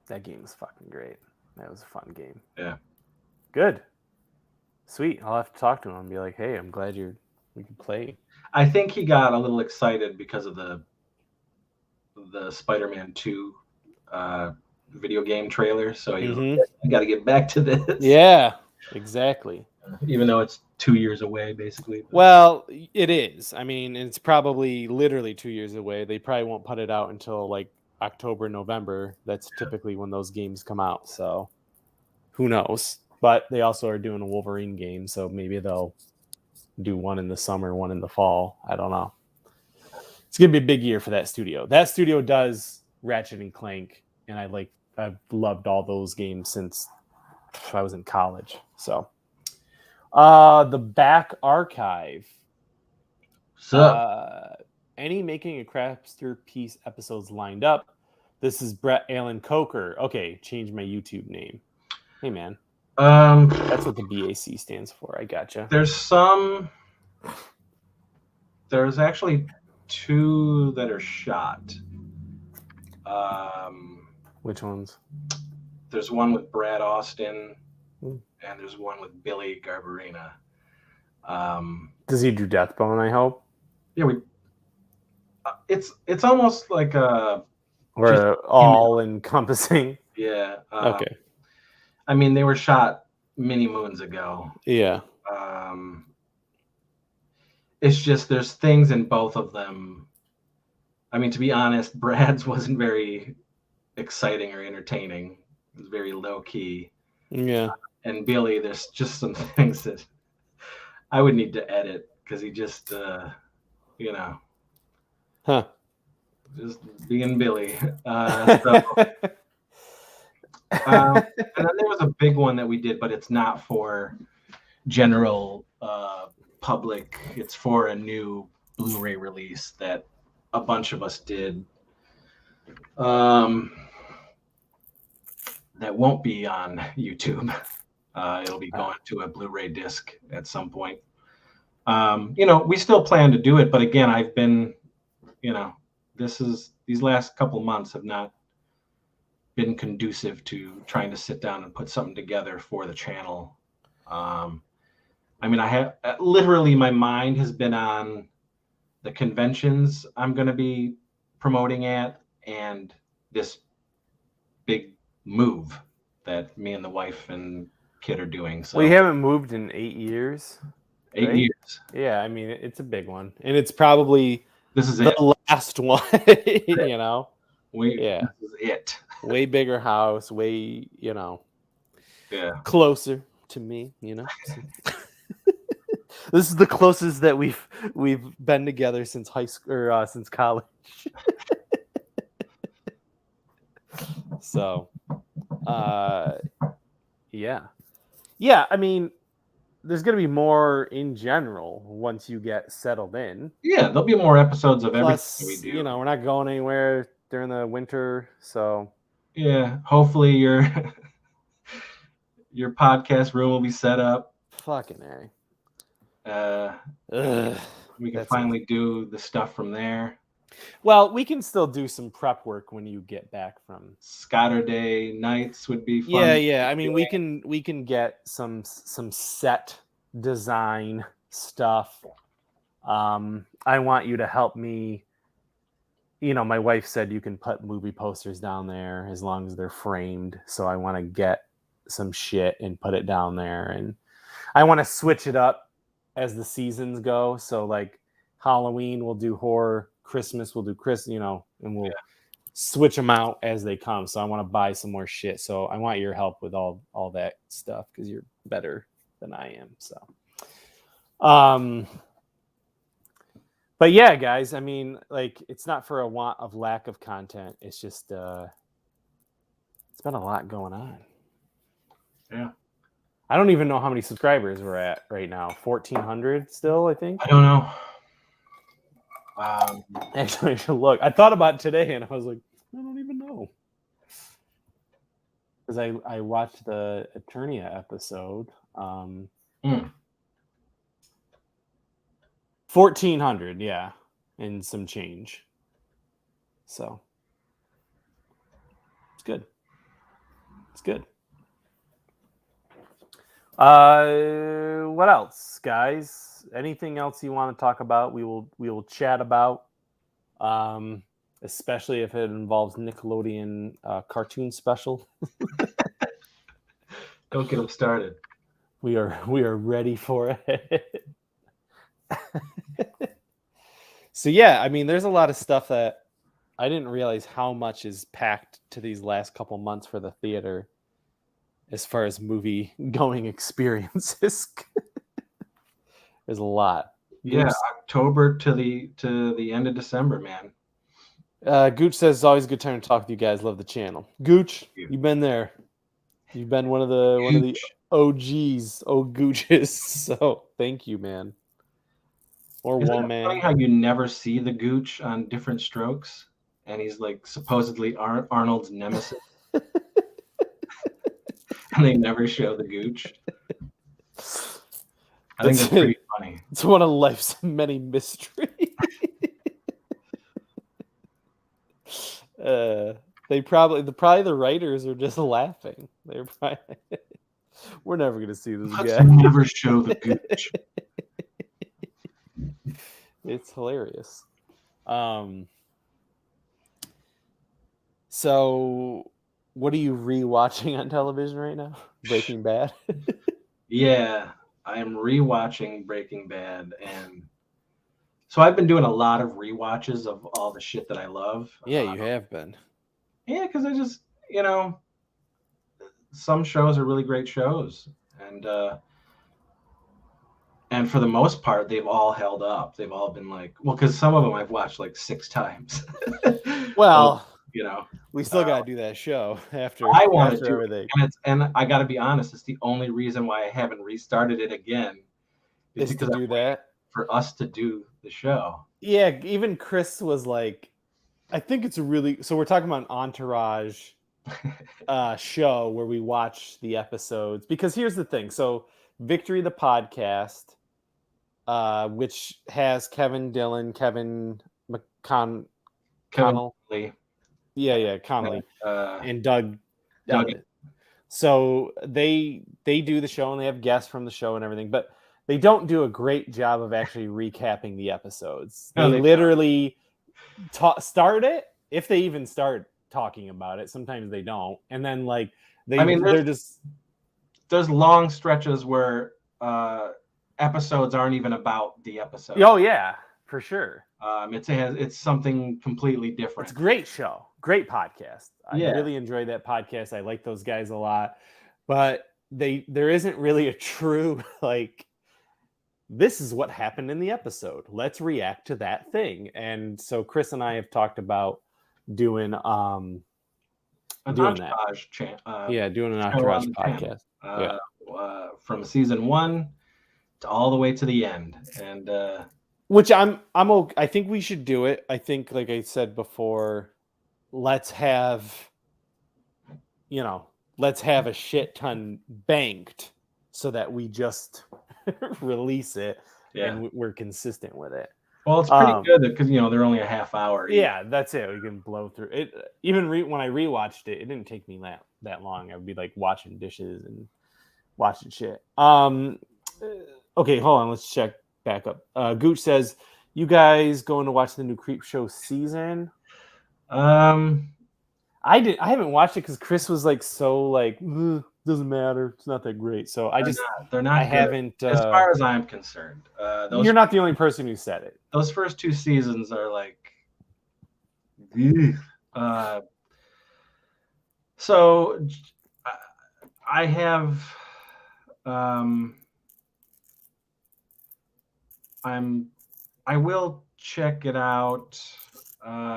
That game is fucking great. That was a fun game. Yeah. Good. Sweet. I'll have to talk to him and be like, hey, I'm glad we can play. I think he got a little excited because of the Spider-Man 2 video game trailer. So he's like, I got to get back to this. Yeah, exactly. Even though it's 2 years away, basically. But. Well, it is. I mean, it's probably literally 2 years away. They probably won't put it out until like October, November. That's typically when those games come out. So who knows? But they also are doing a Wolverine game. So maybe they'll do one in the summer, one in the fall. I don't know. It's going to be a big year for that studio. That studio does Ratchet and Clank. And I've loved all those games since I was in college. So the back archive. Any Making a Crapster Piece episodes lined up? This is Brett Allen Coker. Okay, change my YouTube name. Hey, man. That's what the BAC stands for. I gotcha. There's actually 2 that are shot. Which ones? There's one with Brad Austin, and there's one with Billy Garbarina. Does he do Deathbone, I hope? Yeah, it's almost like a... Or all-encompassing? Yeah. Okay. I mean, they were shot many moons ago. Yeah. It's just there's things in both of them. I mean, to be honest, Brad's wasn't very exciting or entertaining. It was very low-key. Yeah. And Billy, there's just some things that I would need to edit because he just, just being Billy. And then there was a big one that we did, but it's not for general public. It's for a new Blu-ray release that a bunch of us did. That won't be on YouTube. It'll be going to a Blu-ray disc at some point. We still plan to do it, but again, I've been, these last couple months have not been conducive to trying to sit down and put something together for the channel. I mean, I have literally my mind has been on the conventions I'm going to be promoting at and this big move that me and the wife and kid are doing. So we haven't moved in 8 years. 8 years. Yeah, I mean, it's a big one, and it's probably this is the last one. This is it. Way bigger house, way closer to me. This is the closest that we've been together since high school or since college. So, yeah. I mean, there's going to be more in general once you get settled in. Yeah, there'll be more episodes of everything we do. We're not going anywhere during the winter, so yeah. Hopefully your podcast room will be set up. Fucking A. We can finally do the stuff from there. Well, we can still do some prep work when you get back from Scatterday nights would be fun. Yeah. I mean, we can get some set design stuff I want you to help me. You know, my wife said you can put movie posters down there as long as they're framed. So I want to get some shit and put it down there. And I want to switch it up as the seasons go. So like Halloween, we'll do horror. Christmas, we'll do and we'll switch them out as they come. So I want to buy some more shit. So I want your help with all that stuff because you're better than I am. So, but yeah, guys, I mean, like, it's not for a want of lack of content. It's just, it's been a lot going on. Yeah. I don't even know how many subscribers we're at right now. 1,400 still, I think. I don't know. Actually, I should look. I thought about it today, and I was like, I don't even know. Because I watched the Eternia episode. 1,400, yeah, and some change. So it's good. It's good. What else, guys? Anything else you want to talk about? We will chat about. Especially if it involves Nickelodeon cartoon special. Don't get them started. We are ready for it. So yeah, I mean, there's a lot of stuff that I didn't realize how much is packed to these last couple months for the theater as far as movie going experiences. There's a lot. Yeah, Gooch, October to the end of December, man. Gooch says it's always a good time to talk with you guys. Love the channel. Gooch, you've been there. You've been one of the OGs, Gooches. So thank you, man. Or Isn't it man. funny how you never see the Gooch on Different Strokes, and he's like supposedly Arnold's nemesis, and they never show the Gooch. I think that's pretty funny. It's one of life's many mysteries. They probably the writers are just laughing. They're probably, we're never gonna see this guy. Never show the Gooch. It's hilarious. So what are you rewatching on television right now? Breaking Bad? Yeah, I am rewatching Breaking Bad, and so I've been doing a lot of rewatches of all the shit that I love. Yeah, you have been. Yeah, because I just, some shows are really great shows, and for the most part, they've all held up. They've all been like, well, because some of them I've watched like 6 times. Well, but, we still got to do that show after. I want to everything. And I got to be honest, it's the only reason why I haven't restarted it again. Is because to do that for us to do the show. Yeah, even Chris was like, I think it's so we're talking about an Entourage show where we watch the episodes, because here's the thing. So Victory the podcast, which has Kevin Dillon, Kevin Connolly. Yeah, Connolly. And Doug. So they do the show and they have guests from the show and everything, but they don't do a great job of actually recapping the episodes. They literally start it, if they even start talking about it. Sometimes they don't, and then like there's long stretches where episodes aren't even about the episode. Oh yeah, for sure. It's something completely different. It's a great show, great podcast. I really enjoy that podcast. I like those guys a lot, but there isn't really a true like, this is what happened in the episode. Let's react to that thing. And so Chris and I have talked about doing doing that. Doing an Entourage podcast. From season 1 to all the way to the end. And which I'm okay. I think we should do it. I think, like I said before, let's have a shit ton banked so that we just release it and we're consistent with it. Well, it's pretty good because they're only a half hour. Yeah, that's it. We can blow through it. Even when I rewatched it, it didn't take me that long. I would be like washing dishes and watching shit. Okay, hold on. Let's check back up. Gooch says, "You guys going to watch the new Creep Show season?" Um, I haven't watched it because Chris was like so like doesn't matter. It's not that great. So they're not I good haven't. as far as I'm concerned. You're not the only person who said it. Those first 2 seasons are like, ugh. So I have, I will check it out,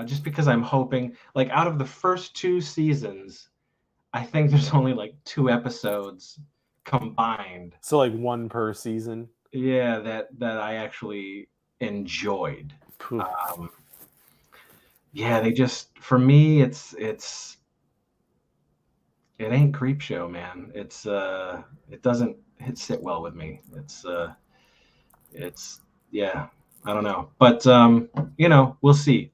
just because I'm hoping, like, out of the first 2 seasons, I think there's only like 2 episodes combined. So like one per season. Yeah, that I actually enjoyed. Yeah, they just, for me, it ain't Creep Show, man. It doesn't sit well with me. It's yeah, I don't know, but we'll see.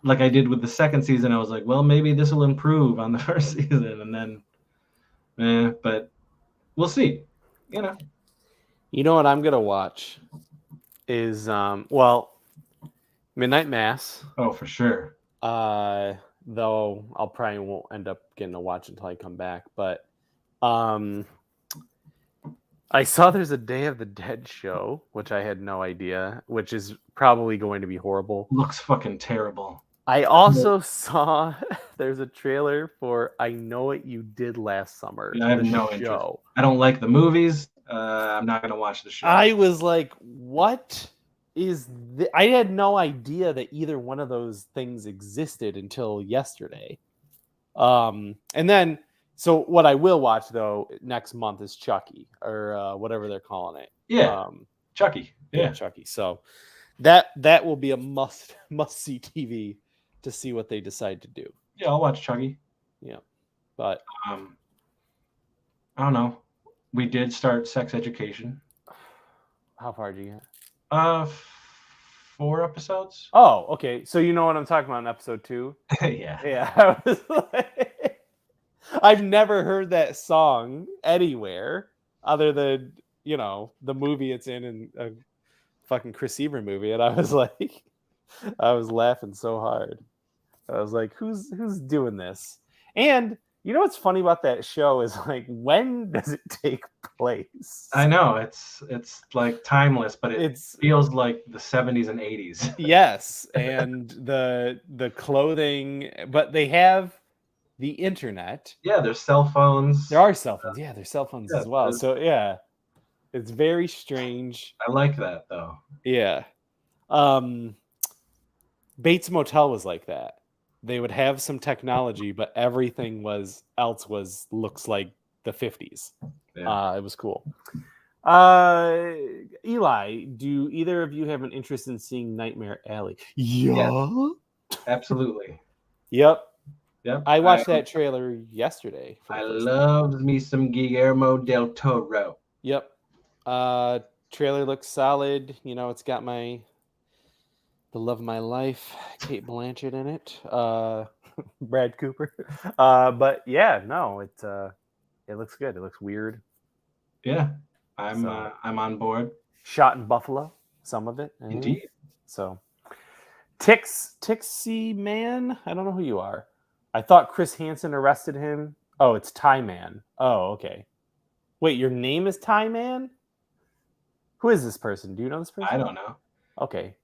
Like I did with the second season, I was like, well, maybe this will improve on the first season, and then, but we'll see. You know what I'm gonna watch is Midnight Mass. Oh, for sure. Though I'll probably won't end up getting to watch until I come back. But I saw there's a Day of the Dead show, which I had no idea, which is probably going to be horrible. Looks fucking terrible. I also saw there's a trailer for I Know What You Did Last Summer. I have no interest. I don't like the movies. I'm not gonna watch the show. I was like, what is I had no idea that either one of those things existed until yesterday. And then so what I will watch though next month is Chucky or whatever they're calling it. Yeah. Chucky. Yeah, Chucky. So that will be a must see TV to see what they decide to do. Yeah, I'll watch Chucky. Yeah. But I don't know. We did start Sex Education. How far did you get? 4 episodes. Oh, okay. So you know what I'm talking about in episode 2? Yeah. Yeah. I was like, I've never heard that song anywhere other than, the movie it's in a fucking Chris Evert movie. And I was like, I was laughing so hard. I was like, who's doing this? And you know what's funny about that show is like, when does it take place? I know it's like timeless, but it feels like the 70s and 80s. Yes, and the clothing, but they have the internet. Yeah, there's cell phones. There are cell phones. Yeah, there's cell phones as well. So yeah, it's very strange. I like that though. Yeah, Bates Motel was like that. They would have some technology, but everything looks like the 50s. Yeah. It was cool. Eli, do either of you have an interest in seeing Nightmare Alley? Yeah. Absolutely. Yep. I watched that trailer yesterday. I loved me some Guillermo del Toro. Yep. Trailer looks solid. It's got the love of my life, Kate Blanchett in it, Brad Cooper. But yeah, no, it looks good. It looks weird. Yeah, I'm on board. Shot in Buffalo, some of it. Indeed. So, Tixie Man, I don't know who you are. I thought Chris Hansen arrested him. Oh, it's Ty Man. Oh, okay. Wait, your name is Ty Man? Who is this person? Do you know this person? I don't know. Okay.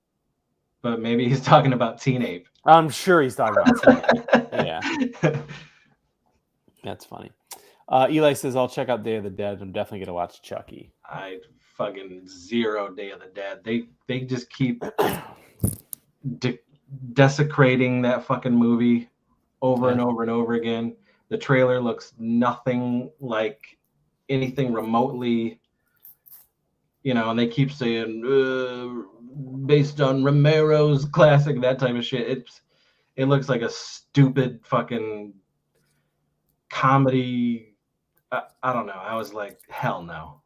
But maybe he's talking about Teen Ape. I'm sure he's talking about Teen Ape. Yeah. That's funny. Eli says, I'll check out Day of the Dead. I'm definitely going to watch Chucky. I fucking zero Day of the Dead. They just keep desecrating that fucking movie over and over and over again. The trailer looks nothing like anything remotely, and they keep saying, based on Romero's classic, that type of shit. It looks like a stupid fucking comedy. I don't know. I was like, hell no.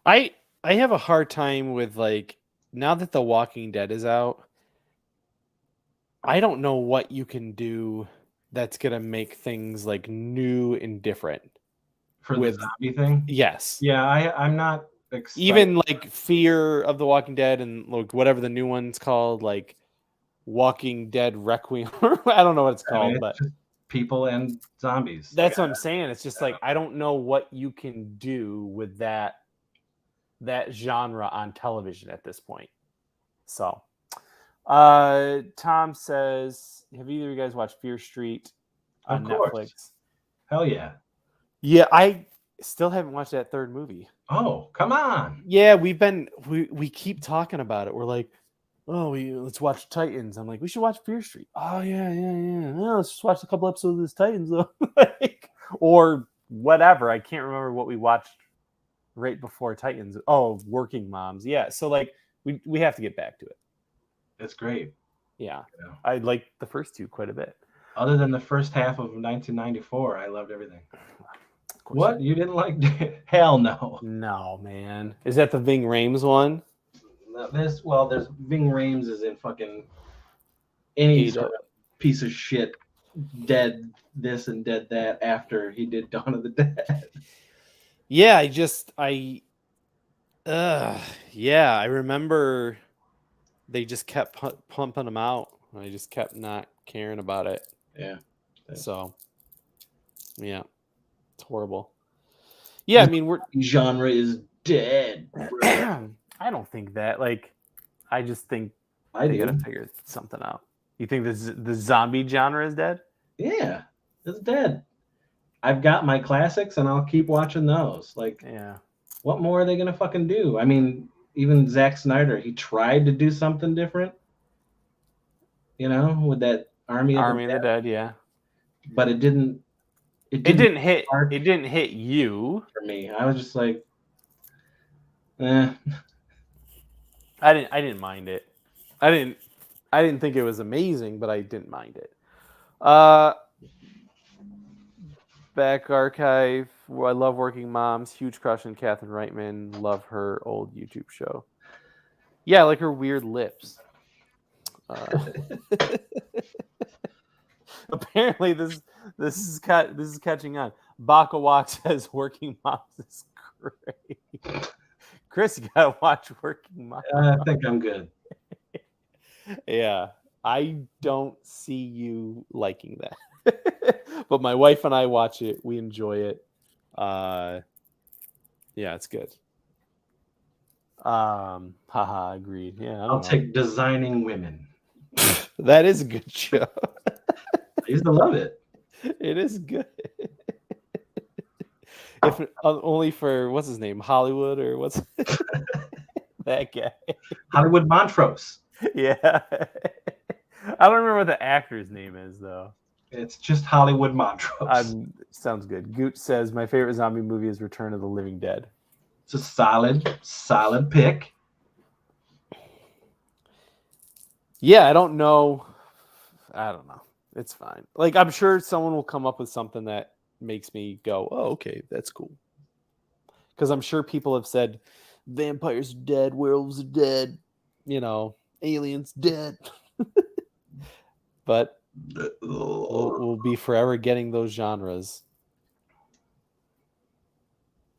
I have a hard time with, like, now that The Walking Dead is out, I don't know what you can do that's gonna make things like new and different for the zombie thing. Yes. Yeah, I'm not Even like Fear of the Walking Dead and like whatever the new one's called, like Walking Dead Requiem. I don't know what it's called, it's but just people and zombies. that's what I'm saying. It's just like I don't know what you can do with that genre on television at this point. So Tom says, have either of you guys watched Fear Street on Netflix? Hell yeah. Yeah, I still haven't watched that third movie. Oh, come on. Yeah, we keep talking about it. We're like, oh, let's watch Titans. I'm like, we should watch Fear Street. Oh yeah. Well, let's just watch a couple episodes of this Titans though. Or whatever. I can't remember what we watched right before Titans. Oh, Working Moms. Yeah. So like we have to get back to it. It's great. Yeah. I liked the first two quite a bit. Other than the first half of 1994, I loved everything. What? You didn't like? Hell no. No, man. Is that the Ving Rhames one? No, there's Ving Rhames is in fucking any sort of piece of shit, dead this and dead that after he did Dawn of the Dead. Yeah, I remember they just kept pumping them out. I just kept not caring about it. Yeah. So, yeah. It's horrible. Yeah, I mean, genre is dead. I don't think that. Like, I just think they gotta figure something out. You think the zombie genre is dead? Yeah, it's dead. I've got my classics, and I'll keep watching those. Like, yeah, what more are they gonna fucking do? I mean, even Zack Snyder, he tried to do something different. You know, with that Army of the Dead, yeah. But it didn't. It didn't hit. It didn't hit you. For me, I was just like, eh. I didn't mind it. I didn't think it was amazing, but I didn't mind it. Back archive. I love Working Moms. Huge crush on Catherine Reitman. Love her old YouTube show. Yeah, I like her weird lips. Apparently, this is catching on. Baka Walk says Working Moms is great. Chris, you gotta watch Working Moms. I think I'm good. Yeah, I don't see you liking that, but my wife and I watch it. We enjoy it. Yeah, it's good. Haha, agreed. Yeah, I'll take Designing Women. That is a good show. I used to love it. It is good. If only for what's his name, Hollywood or what's that guy? Hollywood Montrose. Yeah. I don't remember what the actor's name is though. It's just Hollywood Montrose. Sounds good. Gooch says my favorite zombie movie is Return of the Living Dead. It's a solid pick. Yeah, I don't know. It's fine. Like, I'm sure someone will come up with something that makes me go, oh, okay, that's cool. Because I'm sure people have said, vampires are dead, werewolves are dead, aliens dead. But we'll be forever getting those genres.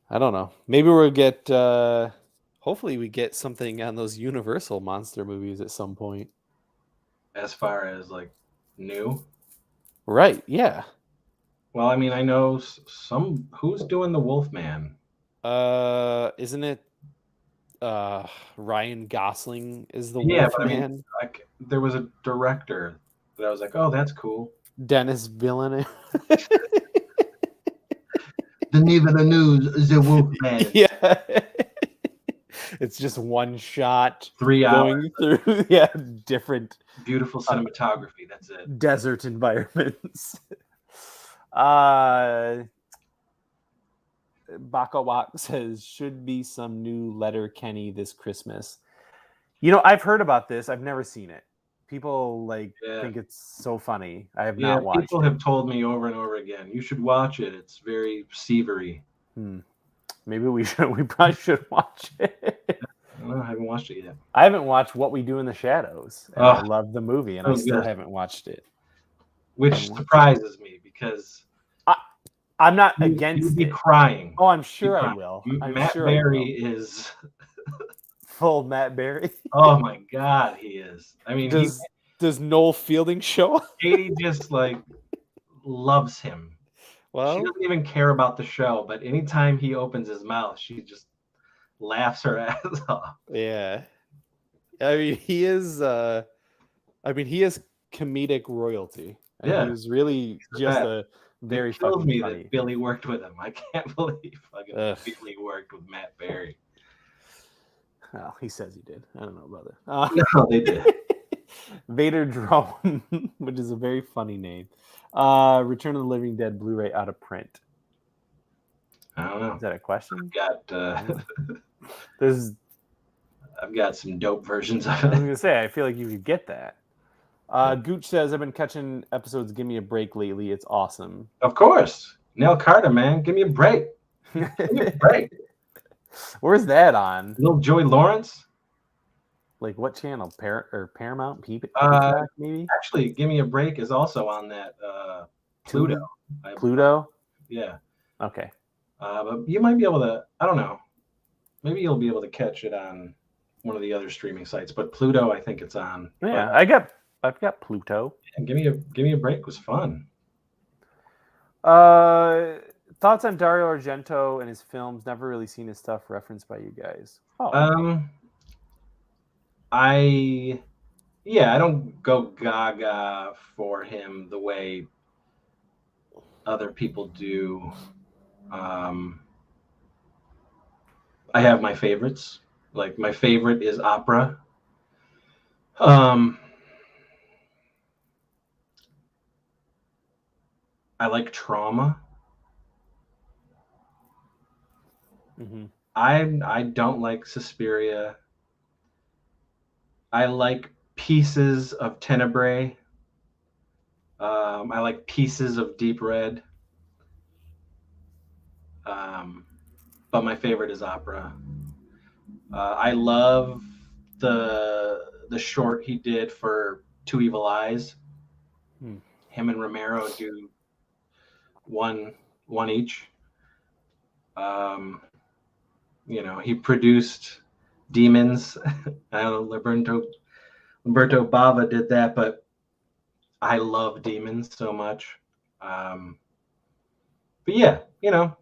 I don't know. Maybe we'll get, hopefully we get something on those Universal monster movies at some point. As far as, like, new? Right, yeah. Well, I mean, I know who's doing the Wolfman? Isn't it Ryan Gosling is the Wolfman? Wolfman? I mean, like, there was a director that I was like, oh, that's cool. Dennis Villeneuve. The Never News, the Wolfman. Yeah. It's just one shot. 3 hours. Going through, yeah, different. Beautiful cinematography. That's it. Desert environments. Baka Wak says, should be some new Letter Kenny this Christmas. I've heard about this. I've never seen it. People think it's so funny. I have not watched it. People have told me over and over again, you should watch it. It's very Seavery. Maybe we probably should watch it. I haven't watched it yet. I haven't watched What We Do in the Shadows. And I love the movie, and I still haven't watched it. Which surprises me because I'm not You against would be it. crying. Oh, I'm You'd sure I cry. will. Matt Berry is. Full Matt Berry. Oh my God, he is. I mean, Does Noel Fielding show up? Katie just like loves him. She Well, doesn't even care about the show, but anytime he opens his mouth, she just laughs her ass off. yeah. I mean, he is. He is comedic royalty, and he Yeah, was really he's the just best. a It very kills fucking me funny. that Billy worked with him. I can't believe fucking Ugh. Billy worked with Matt Berry. Well, he says he did. I don't know about it. No, they did. Vader Drone, which is a very funny name. Return of the Living Dead Blu-ray out of print. I don't know. Is that a question? There's. I've got some dope versions of I was it. gonna say, I feel like you could get that. Gooch says, I've been catching episodes. Give me a break lately. It's awesome. Of course, Nell Carter, man, give me a break. Give me a break. Where's that on? Little Joey Lawrence. Like what channel? Paramount? Maybe. Actually, Give Me a Break is also on that Pluto. Pluto. Yeah. Okay. But you might be able to. I don't know. Maybe you'll be able to catch it on one of the other streaming sites. But Pluto, I think it's on. Yeah, but, I've got Pluto. And Give Me a Break was fun. Thoughts on Dario Argento and his films? Never really seen his stuff referenced by you guys. Oh. I don't go gaga for him the way other people do. I have my favorites. Like my favorite is opera. I like Trauma. Mm-hmm. I don't like Suspiria. I like pieces of Tenebrae. I like pieces of Deep Red. But my favorite is opera. I love the short he did for Two Evil Eyes. Him and Romero do one each. He produced Demons. I don't know, Umberto Bava did that, but I love Demons so much. But yeah,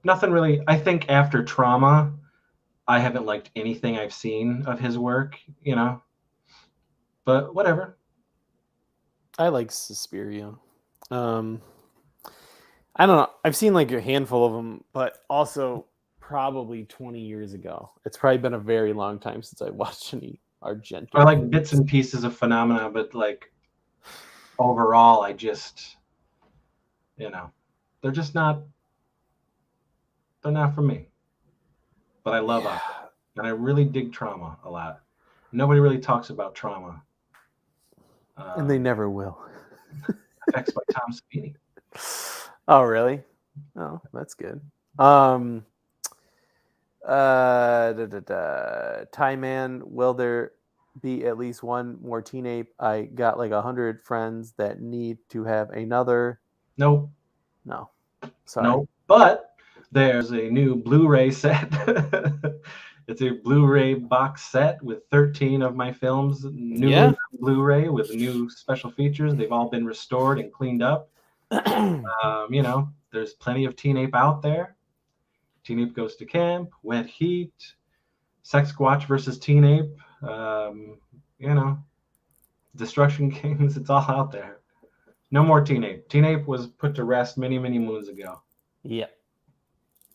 nothing really. I think after Trauma, I haven't liked anything I've seen of his work, but whatever. I like Suspiria. I don't know. I've seen like a handful of them, but also probably 20 years ago. It's probably been a very long time since I watched any Argento. I like bits and pieces of Phenomena, but like overall, I just, they're just not. They're not for me. But I love opera, and I really dig Trauma a lot. Nobody really talks about Trauma. And they never will. Effects by Tom Savini. Oh, really? Oh, that's good. Thai Man, will there be at least one more teen ape? I got like 100 friends that need to have another. Nope. No. Sorry. Nope. But there's a new Blu-ray set. It's a Blu-ray box set with 13 of my films, new Blu-ray with new special features. They've all been restored and cleaned up. There's plenty of Teen Ape out there. Teen Ape Goes to Camp, Wet Heat, Sex Squatch versus Teen Ape. Destruction Kings. It's all out there. No more Teen Ape. Teen Ape was put to rest many, many moons ago. Yep.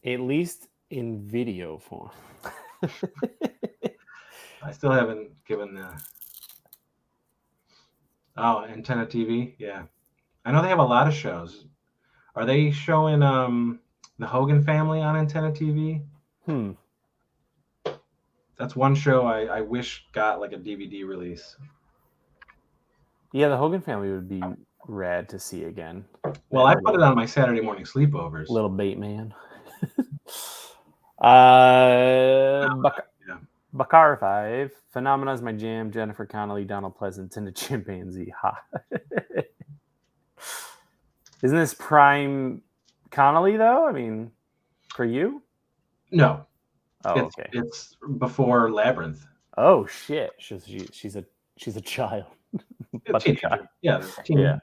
At least in video form. I still haven't given Antenna TV. Yeah. I know they have a lot of shows. Are they showing the Hogan Family on Antenna TV? That's one show I wish got like a DVD release. Yeah, the Hogan Family would be rad to see again. Well, I put it on my Saturday morning sleepovers. Little bait man. Bakar 5. Phenomena is my jam. Jennifer Connelly, Donald Pleasance, and a chimpanzee. Ha. Isn't this prime Connolly though? I mean, for you? No, Oh, it's okay. it's before Labyrinth. Oh shit. She's a child. A But the child. teenager. Yeah, the Yeah. teen.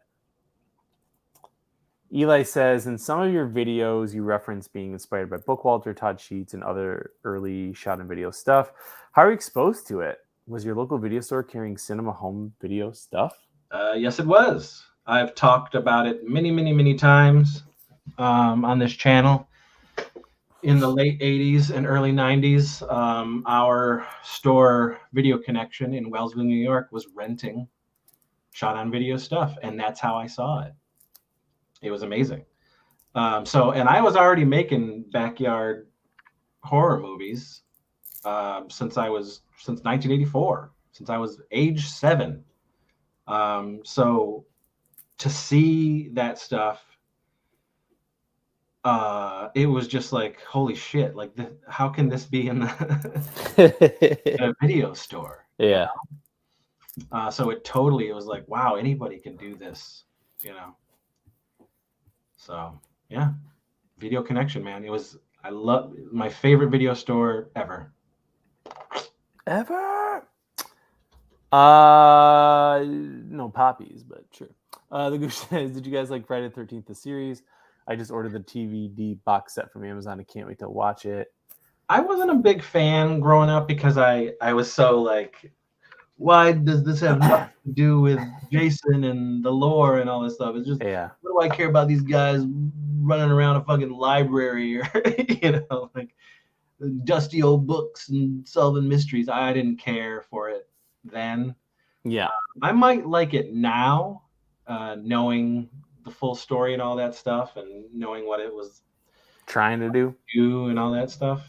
Eli says, in some of your videos, you reference being inspired by Bookwalter, Todd Sheets, and other early shot and video stuff. How are you exposed to it? Was your local video store carrying cinema home video stuff? Yes, it was. I've talked about it many, many, many times on this channel. In the late 80s and early 90s, our store Video Connection in Wellsville, New York, was renting shot on video stuff, and that's how I saw it. It was amazing. And I was already making backyard horror movies since 1984, since I was age 7. So to see that stuff, it was just like, holy shit! Like, how can this be in a video store? Yeah. So it was like, wow, anybody can do this, you know. So yeah, Video Connection, man. I love my favorite video store ever. Ever? No poppies, but sure. The Goose says, did you guys like Friday the 13th, the series? I just ordered the DVD box set from Amazon. I can't wait to watch it. I wasn't a big fan growing up because I was so like, why does this have nothing to do with Jason and the lore and all this stuff? It's just, Yeah. what do I care about these guys running around a fucking library or, like dusty old books and solving mysteries? I didn't care for it then. Yeah. I might like it now, knowing the full story and all that stuff and knowing what it was trying to do and all that stuff.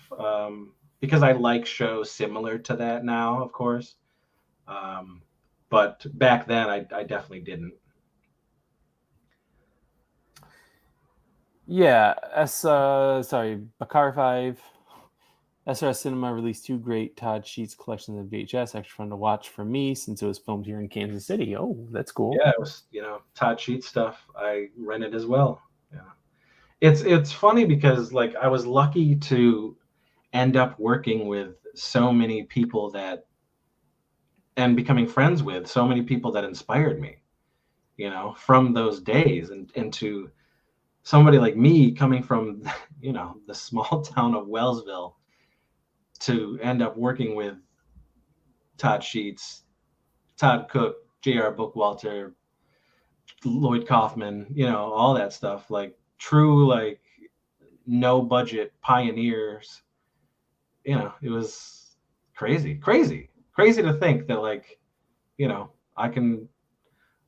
Because I like shows similar to that now, of course. But back then, I definitely didn't. Yeah. Bakar 5. SRS Cinema released 2 great Todd Sheets collections of VHS. Extra fun to watch for me since it was filmed here in Kansas City. Oh, that's cool. Yeah, it was, Todd Sheets stuff. I rented as well. Yeah. It's funny because like I was lucky to end up working with so many people and becoming friends with so many people that inspired me, from those days, and to somebody like me coming from, the small town of Wellsville to end up working with Todd Sheets, Todd Cook, J.R. Bookwalter, Lloyd Kaufman, all that stuff, like true, like no budget pioneers. It was crazy to think that, like, I can,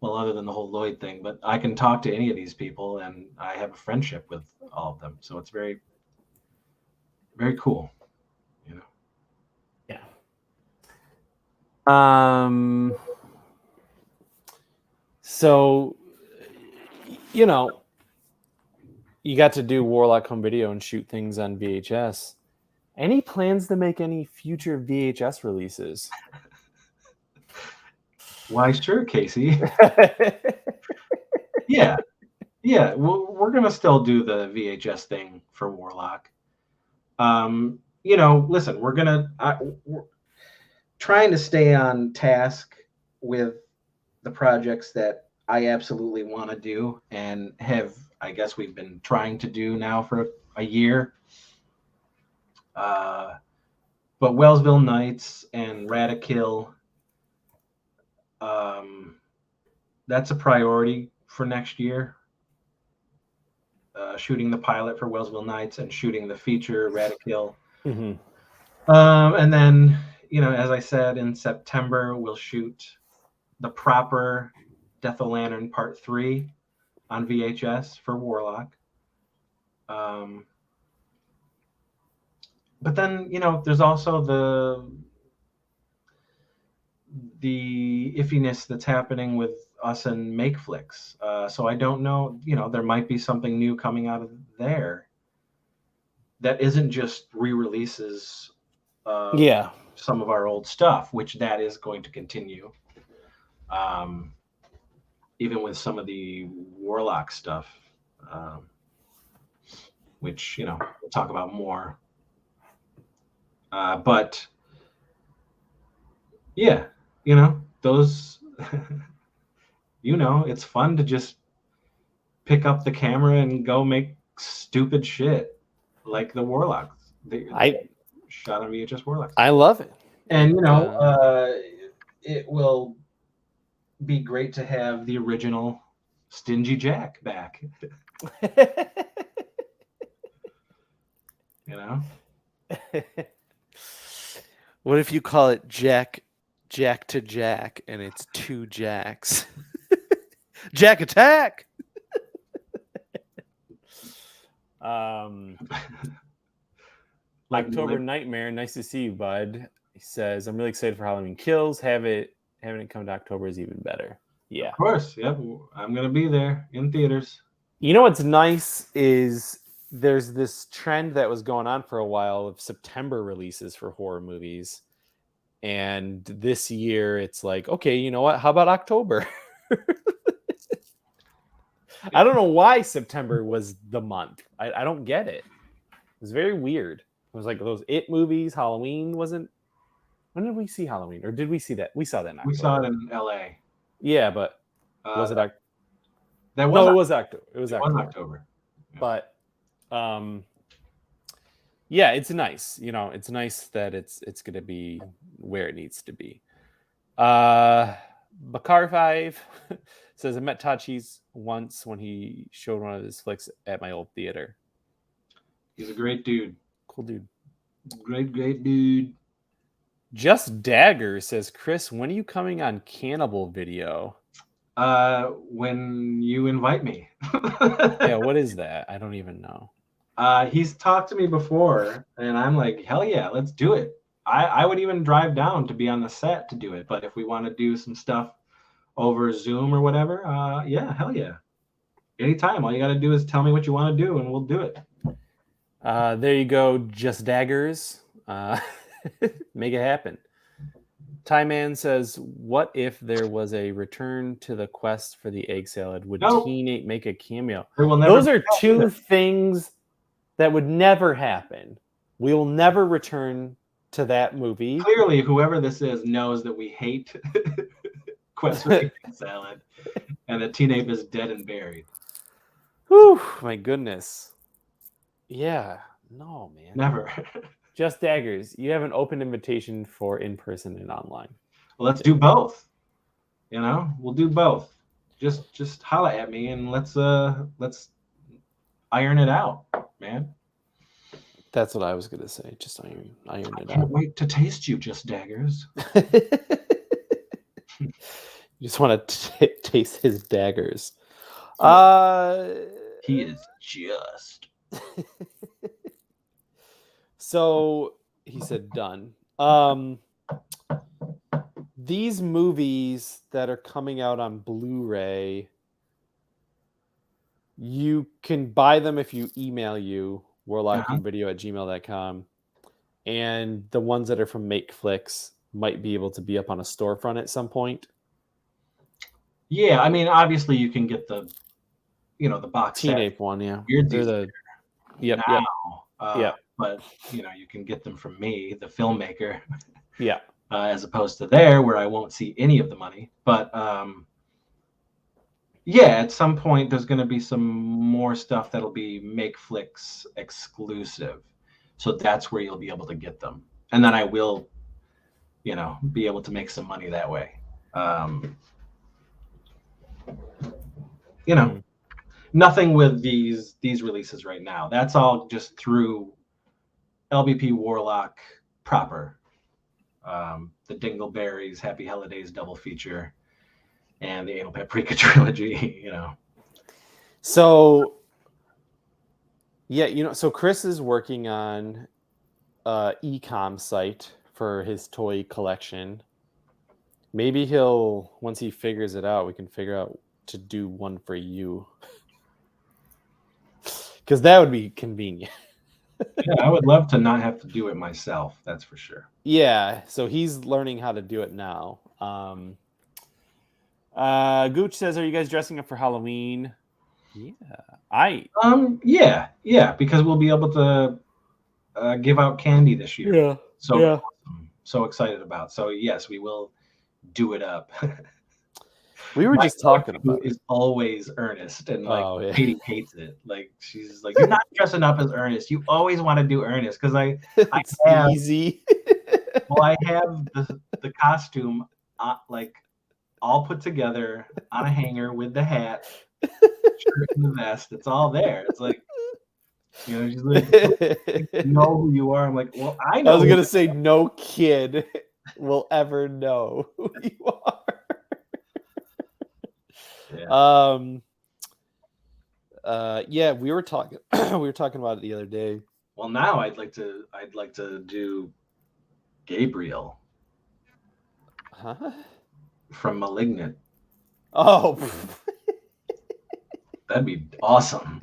well, other than the whole Lloyd thing, but I can talk to any of these people and I have a friendship with all of them. So it's very, very cool. Yeah. So, you got to do Warlock Home Video and shoot things on VHS. Any plans to make any future VHS releases? Why, sure, Casey. Yeah. We're gonna still do the VHS thing for Warlock. Listen, we're trying to stay on task with the projects that I absolutely want to do and have, I guess we've been trying to do now for a year. But Wellsville Nights and Radikill, that's a priority for next year. Shooting the pilot for Wellsville Nights and shooting the feature Radikill. Mm-hmm. And then, as I said, in September, we'll shoot the proper Death of Lantern Part 3 on VHS for Warlock. But then, there's also the iffiness that's happening with us and Make Flicks. So I don't know, there might be something new coming out of there that isn't just re-releases some of our old stuff, which that is going to continue. Even with some of the Warlock stuff. which we'll talk about more. But yeah, those. It's fun to just pick up the camera and go make stupid shit like the Warlocks. They shot on VHS Warlocks. I love it. And it will be great to have the original Stingy Jack back. What if you call it Jack to Jack and it's 2 Jacks? Jack attack. October Nightmare, nice to see you, bud. He says, I'm really excited for Halloween Kills. Having it come to October is even better. Yeah. Of course. Yep. I'm going to be there in theaters. You know what's nice is there's this trend that was going on for a while of September releases for horror movies. And this year it's like, okay, you know what? How about October? I don't know why September was the month. I don't get it. It was very weird. It was like those It movies. Halloween wasn't. When did we see Halloween? Or did we see that? We saw that in October. We saw it in L.A. Yeah, but was it October? It was October. It was October. Yeah. But yeah, it's nice. It's nice that it's going to be where it needs to be. Bakar 5 says, I met Tachi's once when he showed one of his flicks at my old theater. He's a great dude. Cool dude. Great dude. Just Dagger says, Chris, when are you coming on Cannibal Video? When you invite me. Yeah, what is that? I don't even know. He's talked to me before, and I'm like, hell yeah, let's do it. I would even drive down to be on the set to do it. But if we want to do some stuff over Zoom or whatever, yeah, hell yeah. Anytime. All you got to do is tell me what you want to do, and we'll do it. There you go, Just Daggers. Make it happen. Ty Man says, what if there was a return to the quest for the egg salad? Would Teen make a cameo? Those are two things that would never happen. We will never return to that movie. Clearly, whoever this is knows that we hate Quest for the Egg Salad and that Teen Ape is dead and buried. Whew, my goodness. Yeah, no, man. Never. Just Daggers, you have an open invitation for in-person and online. Well, let's do both. We'll do both. Just holla at me and let's iron it out, man. That's what I was gonna say. Just iron it out. I can't wait to taste you, Just Daggers. You just want to taste his daggers. He is just. So he said done. These movies that are coming out on Blu-ray, you can buy them if you email you, warlockingvideo@gmail.com. And the ones that are from MakeFlix might be able to be up on a storefront at some point. Yeah, I mean, obviously you can get the box Teen set. Ape one, yeah. They're the yep. But you can get them from me, the filmmaker. Yeah. As opposed to there, where I won't see any of the money. But yeah, at some point there's going to be some more stuff that'll be MakeFlix exclusive. So that's where you'll be able to get them, and then I will, be able to make some money that way. Nothing with these releases right now. That's all just through LBP Warlock proper. The Dingleberries Happy Holidays double feature and the Anal Paprika trilogy, So yeah, so Chris is working on e-com site for his toy collection. Maybe once he figures it out, we can figure out to do one for you. Because that would be convenient. Yeah, I would love to not have to do it myself. That's for sure. Yeah, so he's learning how to do it now. Gooch says, "Are you guys dressing up for Halloween?" I Yeah, because we'll be able to give out candy this year. yeah So yeah. awesome. So excited about. So yes, we will do it up. We were My just talking go-to about it. is always Ernest, and like Oh yeah, Katie hates it. Like she's like, "You're not dressing up as Ernest. You always want to do Ernest." Because I it's have, easy. well, I have the costume like all put together on a hanger with the hat, shirt, and the vest. It's all there. It's like, she's like, "You know who you are." I'm like, "Well, I I know was who gonna say no kid will ever know who you are. Yeah. Yeah, we were talking we were talking about it the other day. Well, now I'd like to do Gabriel Huh? from Malignant. Oh, That'd be awesome.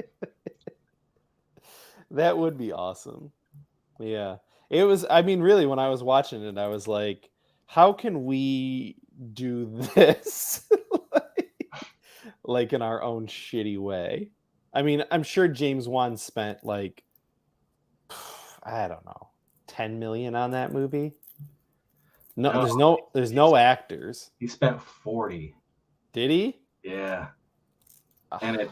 that would be awesome. Yeah. It was, I mean, really, when I was watching it, I was like, how can we do this like in our own shitty way? I mean, I'm sure James Wan spent like, I don't know, 10 million on that movie. No, No, there's no actors. he spent 40. Did he? Yeah, and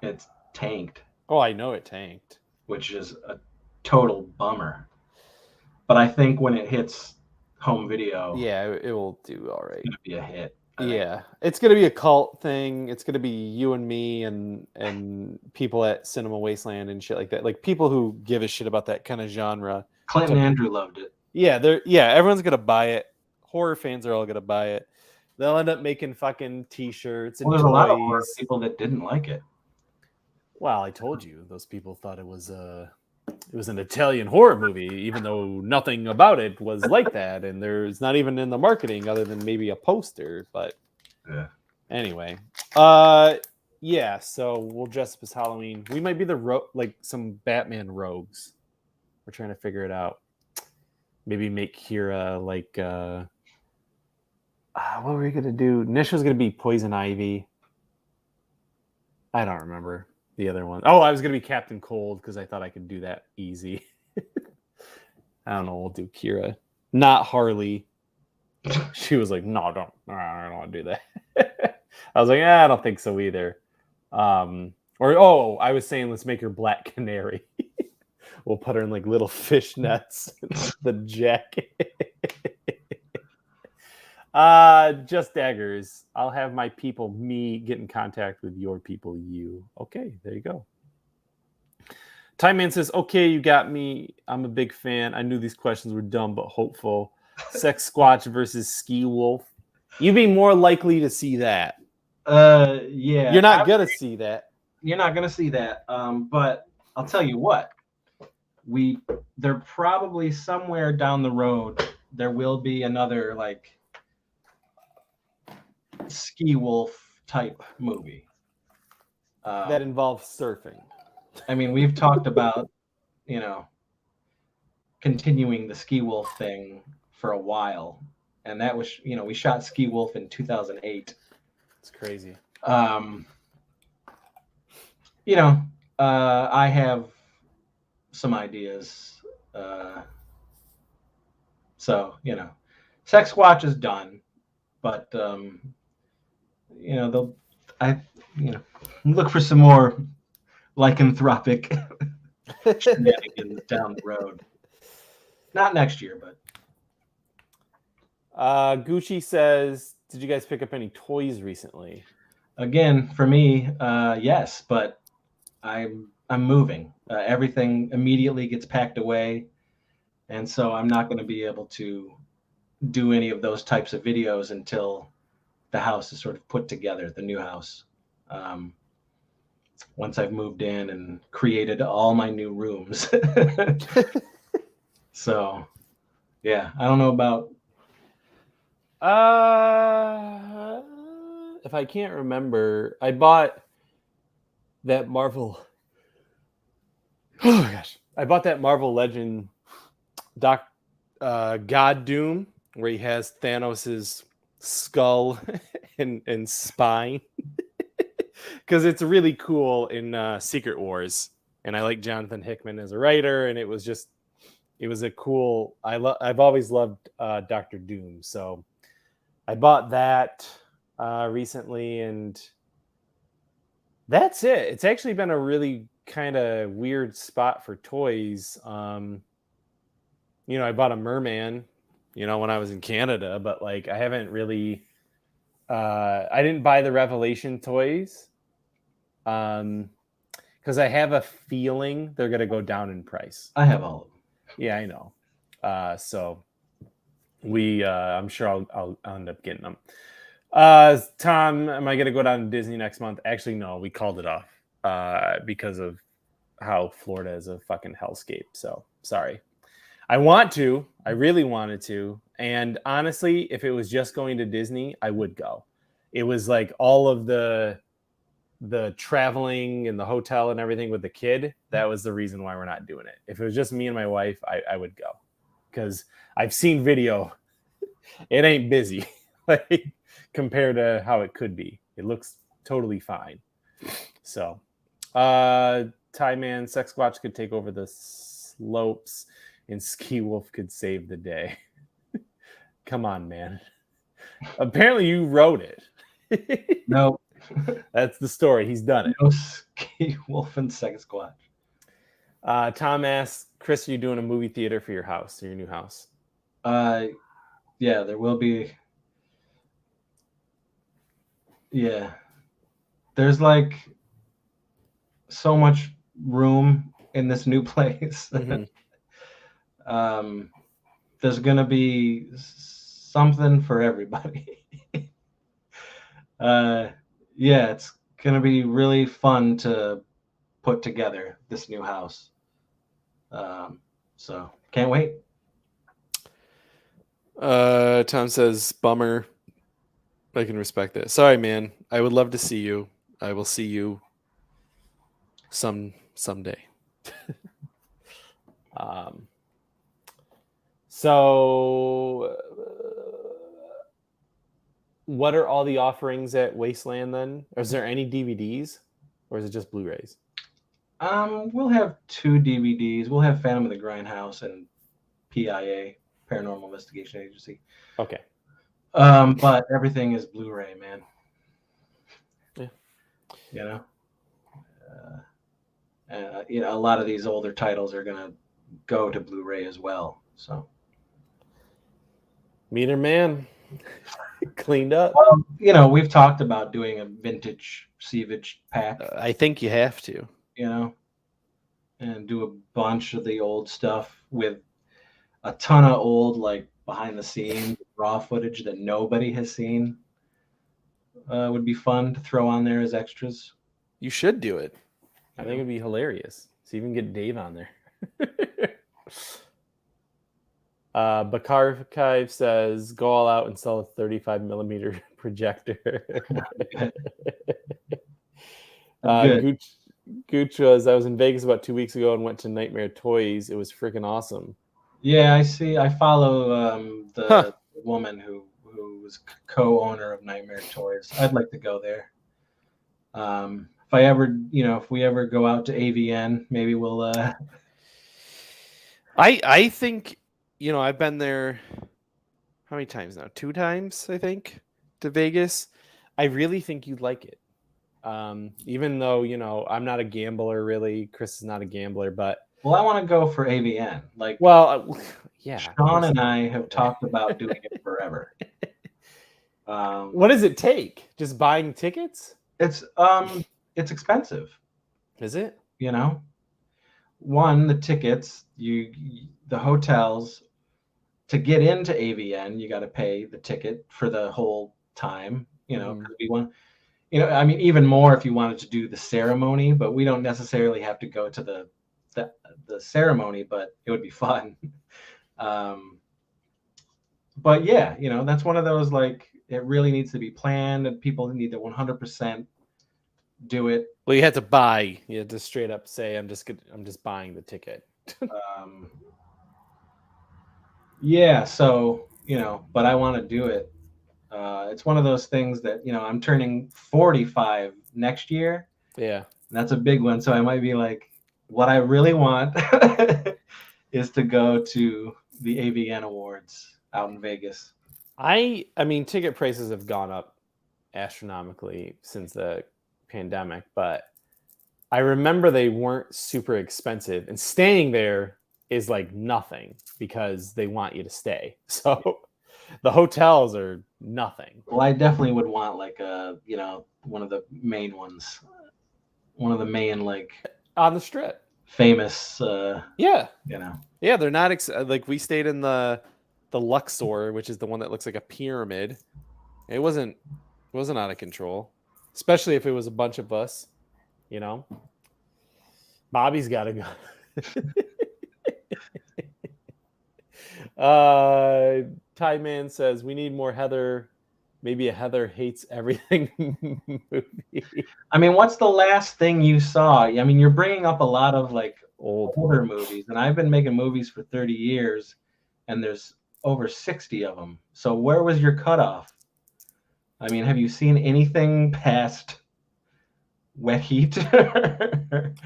it's tanked, Oh, I know it tanked. which is a total bummer. But I think when it hits home video, Yeah, it will do all it's right. gonna be a hit. I think. Yeah, it's gonna be a cult thing. It's gonna be you and me and people at Cinema Wasteland and shit like that. Like people who give a shit about that kind of genre. Clint and Andrew loved it. Yeah, everyone's gonna buy it. Horror fans are all gonna buy it. They'll end up making fucking t-shirts Well, and there's a lot of horror toys. people that didn't like it. Well, I told you, those people thought it was an Italian horror movie, even though nothing about it was like that, and there's not even in the marketing other than maybe a poster. But Yeah. anyway, yeah. So we'll dress up as Halloween. We might be like some Batman rogues. We're trying to figure it out. Maybe make Kira like what were we gonna do? Nish was gonna be Poison Ivy. I don't remember the other one. Oh, I was gonna be Captain Cold because I thought I could do that easy. I don't know. We'll do Kira, not Harley. She was like, "No, I don't want to do that." I was like, "I don't think so either." I was saying, let's make her Black Canary. We'll put her in like little fish nets, the jacket. Just daggers. I'll have my people, me, get in contact with your people, you. Okay, there you go. Time Man says, okay, you got me. I'm a big fan. I knew these questions were dumb but hopeful. Sex Squatch versus Ski Wolf. You'd be more likely to see that. Yeah. You're not gonna see that. You're not gonna see that. But I'll tell you what. They're probably somewhere down the road. There will be another like Ski Wolf type movie That involves surfing. I mean, we've talked about continuing the Ski Wolf thing for a while, and that was we shot Ski Wolf in 2008. It's crazy. I have some ideas. So Sex Watch is done, but they'll look for some more lycanthropic shenanigans down the road. Not next year, but. Gucci says, did you guys pick up any toys recently? Again, for me, yes, but I'm moving. Everything immediately gets packed away, and so I'm not going to be able to do any of those types of videos until the house is sort of put together, the new house. Once I've moved in and created all my new rooms. So, yeah, I don't know about. If I can't remember, I bought that Marvel. Oh my gosh. I bought that Marvel Legend God Doom, where he has Thanos's skull and spine. because it's really cool in Secret Wars, and I like Jonathan Hickman as a writer, and it was a cool. I've always loved Doctor Doom, so I bought that recently, and that's it. It's actually been a really kind of weird spot for toys. I bought a Merman, when I was in Canada, but like I haven't really. I didn't buy the Revelation toys, because I have a feeling they're gonna go down in price. I have all of them. Yeah, I know. So I'm sure I'll end up getting them. Tom, am I gonna go down to Disney next month? Actually, no, we called it off because of how Florida is a fucking hellscape. So sorry. I really wanted to, and honestly, if it was just going to Disney, I would go. It was like all of the traveling and the hotel and everything with the kid. That was the reason why we're not doing it. If it was just me and my wife, I would go, because I've seen video. It ain't busy like compared to how it could be. It looks totally fine. So, Thai Man, Sex Squatch could take over the slopes, and Ski Wolf could save the day. Come on, man. Apparently you wrote it. No. That's the story. He's done it. No Ski Wolf and Sex Squatch. Tom asks, Chris, are you doing a movie theater for your house, or your new house? Yeah, there will be. Yeah. There's like so much room in this new place. Mhm. There's gonna be something for everybody. Yeah, it's gonna be really fun to put together this new house. So can't wait. Tom says, bummer. I can respect that. Sorry, man. I would love to see you. I will see you someday. So what are all the offerings at Wasteland then? Is there any DVDs, or is it just Blu-rays? We'll have 2 DVDs. We'll have Phantom of the Grindhouse and PIA, Paranormal Investigation Agency. Okay. But everything is Blu-ray, man. Yeah. A lot of these older titles are gonna go to Blu-ray as well. So. Meter Man. Cleaned up. Well, we've talked about doing a vintage Seavage pack. I think you have to. And do a bunch of the old stuff with a ton of old, like, behind the scenes raw footage that nobody has seen. Would be fun to throw on there as extras. You should do it. I think it'd be hilarious. So even get Dave on there. Bakarchive says, go all out and sell a 35 millimeter projector. Gooch was, I was in Vegas about 2 weeks ago and went to Nightmare Toys. It was freaking awesome. Yeah, I see. I follow the woman who was co-owner of Nightmare Toys. I'd like to go there. If we ever go out to AVN, maybe we'll. I think, I've been there. How many times now? 2 times, I think, to Vegas. I really think you'd like it. Even though, I'm not a gambler, really. Chris is not a gambler, but. Well, I want to go for AVN. Yeah. Sean and I have talked about doing it forever. What does it take? Just buying tickets? It's expensive. Is it? One, the tickets, the hotels. To get into AVN, you got to pay the ticket for the whole time. Even more if you wanted to do the ceremony, but we don't necessarily have to go to the ceremony, but it would be fun. But yeah, that's one of those, like, it really needs to be planned, and people need to 100% do it. Well, you have to buy. You have to straight up say, I'm just buying the ticket. Yeah, so but I want to do it. It's one of those things that, I'm turning 45 next year. Yeah. That's a big one. So I might be like, what I really want is to go to the AVN Awards out in Vegas. I mean, ticket prices have gone up astronomically since the pandemic, but I remember they weren't super expensive, and staying there is like nothing because they want you to stay. So the hotels are nothing. Well, I definitely would want like one of the main ones, one of the main like On the Strip. famous. Yeah. You know. Yeah, they're not like we stayed in the Luxor, which is the one that looks like a pyramid. It wasn't out of control, especially if it was a bunch of us. You know, Bobby's got to go. Ty Man says we need more Heather. Maybe a Heather hates everything movie. I mean, what's the last thing you saw? I mean, you're bringing up a lot of like older movies, and I've been making movies for 30 years, and there's over 60 of them. So where was your cutoff? I mean, have you seen anything past Wet Heat? I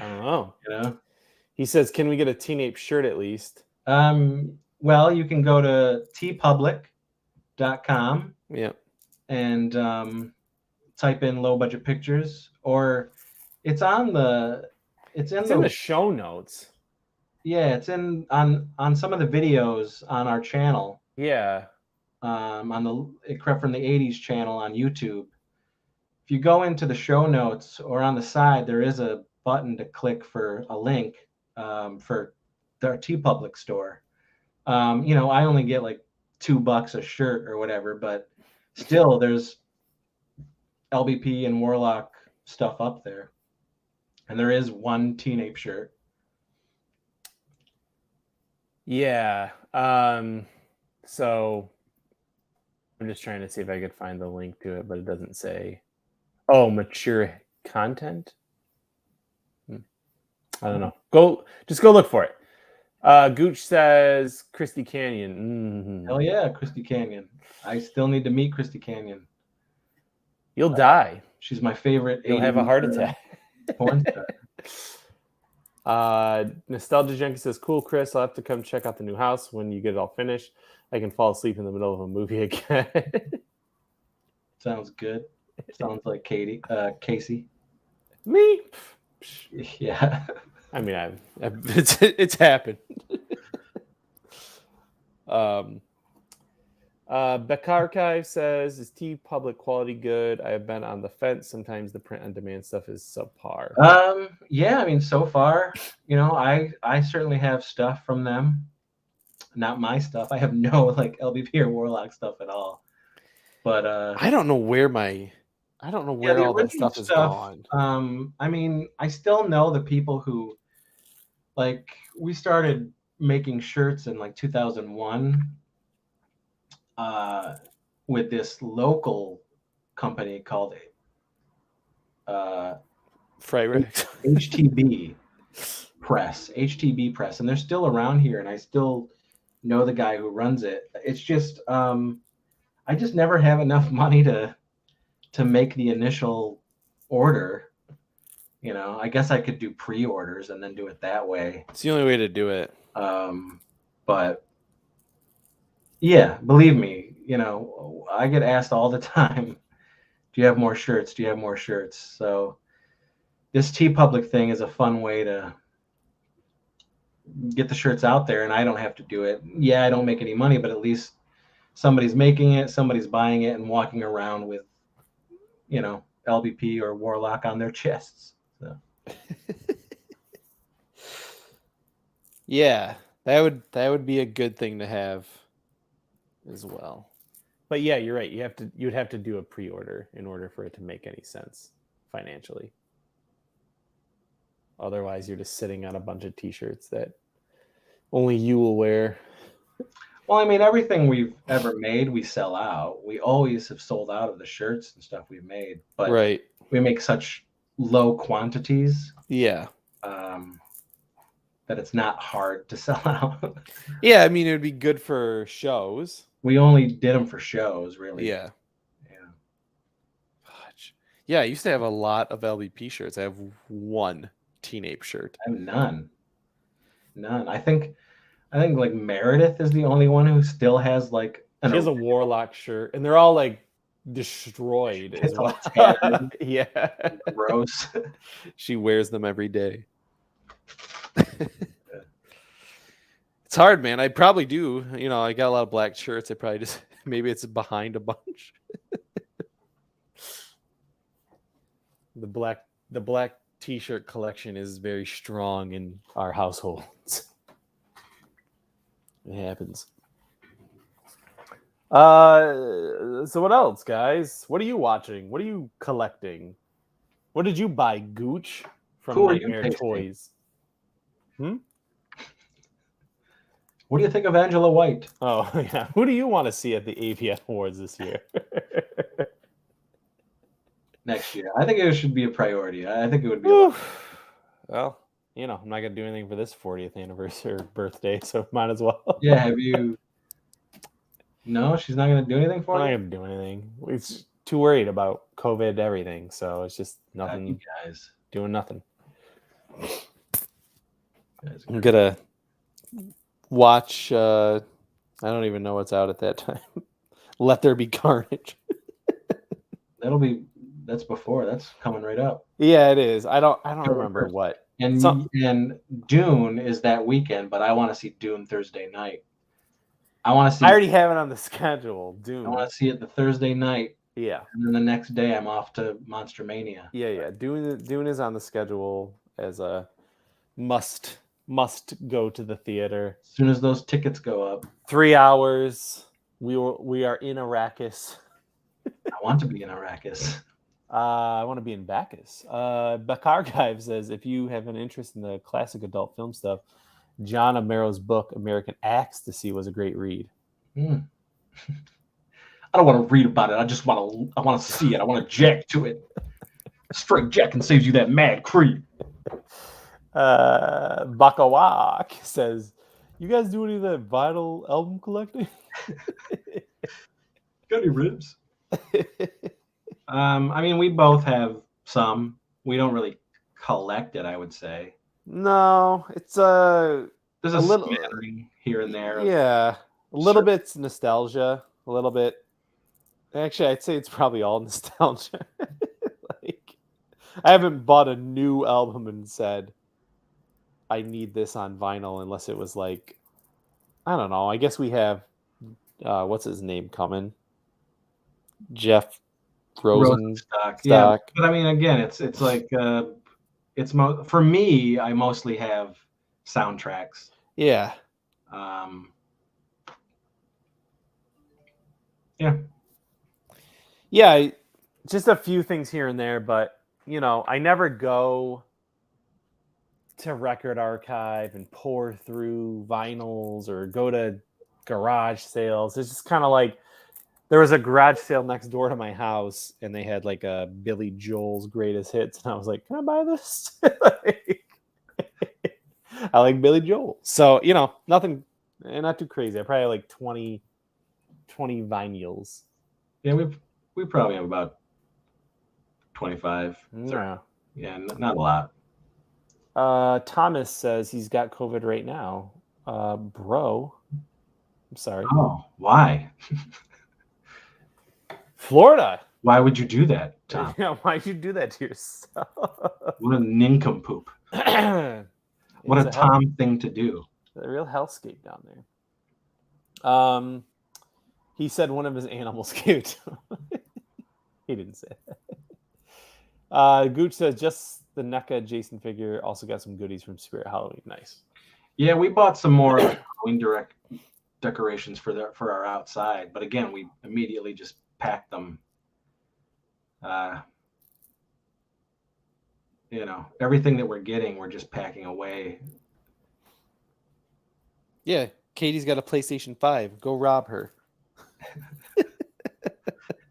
don't know. You know? He says, "Can we get a Teen Ape shirt at least?" Well, you can go to tpublic.com. Yeah. And type in low budget pictures, or it's in the show notes. Yeah, it's on some of the videos on our channel. Yeah. On the Crept from the 80s channel on YouTube. If you go into the show notes or on the side, there is a button to click for a link for their TeePublic store. I only get like $2 a shirt or whatever, but still there's LBP and Warlock stuff up there. And there is one Teen Ape shirt. Yeah. So I'm just trying to see if I could find the link to it, but it doesn't say. Oh, mature content? I don't know. Just go look for it. Gooch says Christy Canyon. Hell yeah, Christy Canyon. I still need to meet Christy Canyon. You'll die. She's my favorite. You'll have a heart attack. Porn star. Nostalgia Junkie says, "Cool, Chris. I'll have to come check out the new house when you get it all finished. I can fall asleep in the middle of a movie again." Sounds good. Sounds like Casey. Me? Yeah. I mean, it's happened. Beck Archive says, "Is TeePublic quality good? I have been on the fence. Sometimes the print on demand stuff is subpar." Yeah, I mean, so far, I certainly have stuff from them. Not my stuff. I have no like LBP or Warlock stuff at all. But I don't know where all that stuff is gone. I mean, I still know the people who, like, we started making shirts in like 2001 with this local company called HTB Press, and they're still around here, and I still know the guy who runs it. It's just I just never have enough money to make the initial order. I guess I could do pre-orders and then do it that way. It's the only way to do it. But yeah, believe me, I get asked all the time, do you have more shirts? Do you have more shirts? So this TeePublic thing is a fun way to get the shirts out there, and I don't have to do it. Yeah, I don't make any money, but at least somebody's making it, somebody's buying it and walking around with, LBP or Warlock on their chests. So. Yeah, that would be a good thing to have as well. But yeah, you're right. You'd have to do a pre-order in order for it to make any sense financially. Otherwise, you're just sitting on a bunch of t-shirts that only you will wear. Well, I mean, everything we've ever made, we sell out. We always have sold out of the shirts and stuff we've made, but right. We make such low quantities. Yeah. That it's not hard to sell out. Yeah, I mean, it would be good for shows. We only did them for shows, really. Yeah. Yeah, I used to have a lot of LVP shirts. I have one Teen-Ape shirt. I have none. None. I think like Meredith is the only one who still has like an She has a original. Warlock shirt, and they're all like destroyed as It's all well. tattered, Yeah. gross. She wears them every day. It's hard, man. I probably do. You know, I got a lot of black shirts. I probably just maybe it's behind a bunch. The black t-shirt collection is very strong in our households. It happens. So what else, guys? What are you watching? What are you collecting? What did you buy, Gooch, from Who are you Nightmare tasting? Toys? What do you think of Angela White? Oh, yeah. Who do you want to see at the AVN Awards this year? Next year. I think it should be a priority. I think it would be a lot. Well, you know, I'm not going to do anything for this 40th anniversary or birthday, so might as well. Yeah, have you? No, she's not going to do anything for I'm not you? going to do anything. It's too worried about COVID, everything, so it's just nothing. You guys. Doing nothing. Guys I'm going to watch, I don't even know what's out at that time. Let There Be Carnage. That's before. That's coming right up. Yeah, it is. I don't remember what. And Dune is that weekend, but I want to see Dune Thursday night. I already have it on the schedule. Dune. I want to see it the Thursday night. Yeah. And then the next day I'm off to Monster Mania. Yeah. Dune is on the schedule as a must go to the theater. As soon as those tickets go up. 3 hours. We are in Arrakis. I want to be in Arrakis. I want to be in Bacchus. Beck Archive says, if you have an interest in the classic adult film stuff, John Amero's book, American Ecstasy, was a great read. I don't want to read about it. I want to see it. I want to jack to it. Straight jack and saves you that mad creep. Bakawak says, you guys do any of that vinyl album collecting? Got any ribs? I mean, we both have some. We don't really collect it, I would say. No, it's there's a little smattering here and there. Yeah, a little bit's nostalgia, a little bit. Actually, I'd say it's probably all nostalgia. Like, I haven't bought a new album and said I need this on vinyl unless it was like, I don't know. I guess we have what's his name coming? Jeff Rosenstock. Yeah, but I mean, again, it's like for me, I mostly have soundtracks. Yeah. Yeah, just a few things here and there, but you know, I never go to Record Archive and pour through vinyls or go to garage sales. It's just kind of like, there was a garage sale next door to my house and they had like a Billy Joel's greatest hits. And I was like, can I buy this? I like Billy Joel. So, you know, nothing, not too crazy. I probably have like 20 vinyls. Yeah, we probably have about 25. Yeah. Yeah, not a lot. Thomas says he's got COVID right now. Bro, I'm sorry. Oh, why? Florida. Why would you do that, Tom? Yeah, why'd you do that to yourself? What a nincompoop. What a Tom thing to do. A real hellscape down there. He said one of his animals gave it to him. He didn't say that. Gooch says just the NECA Jason figure also got some goodies from Spirit Halloween. Nice. Yeah, we bought some more Halloween decorations for our outside, but again, we immediately just packed them. You know, everything that we're getting, we're just packing away. Yeah, Katie's got a PlayStation 5. Go rob her.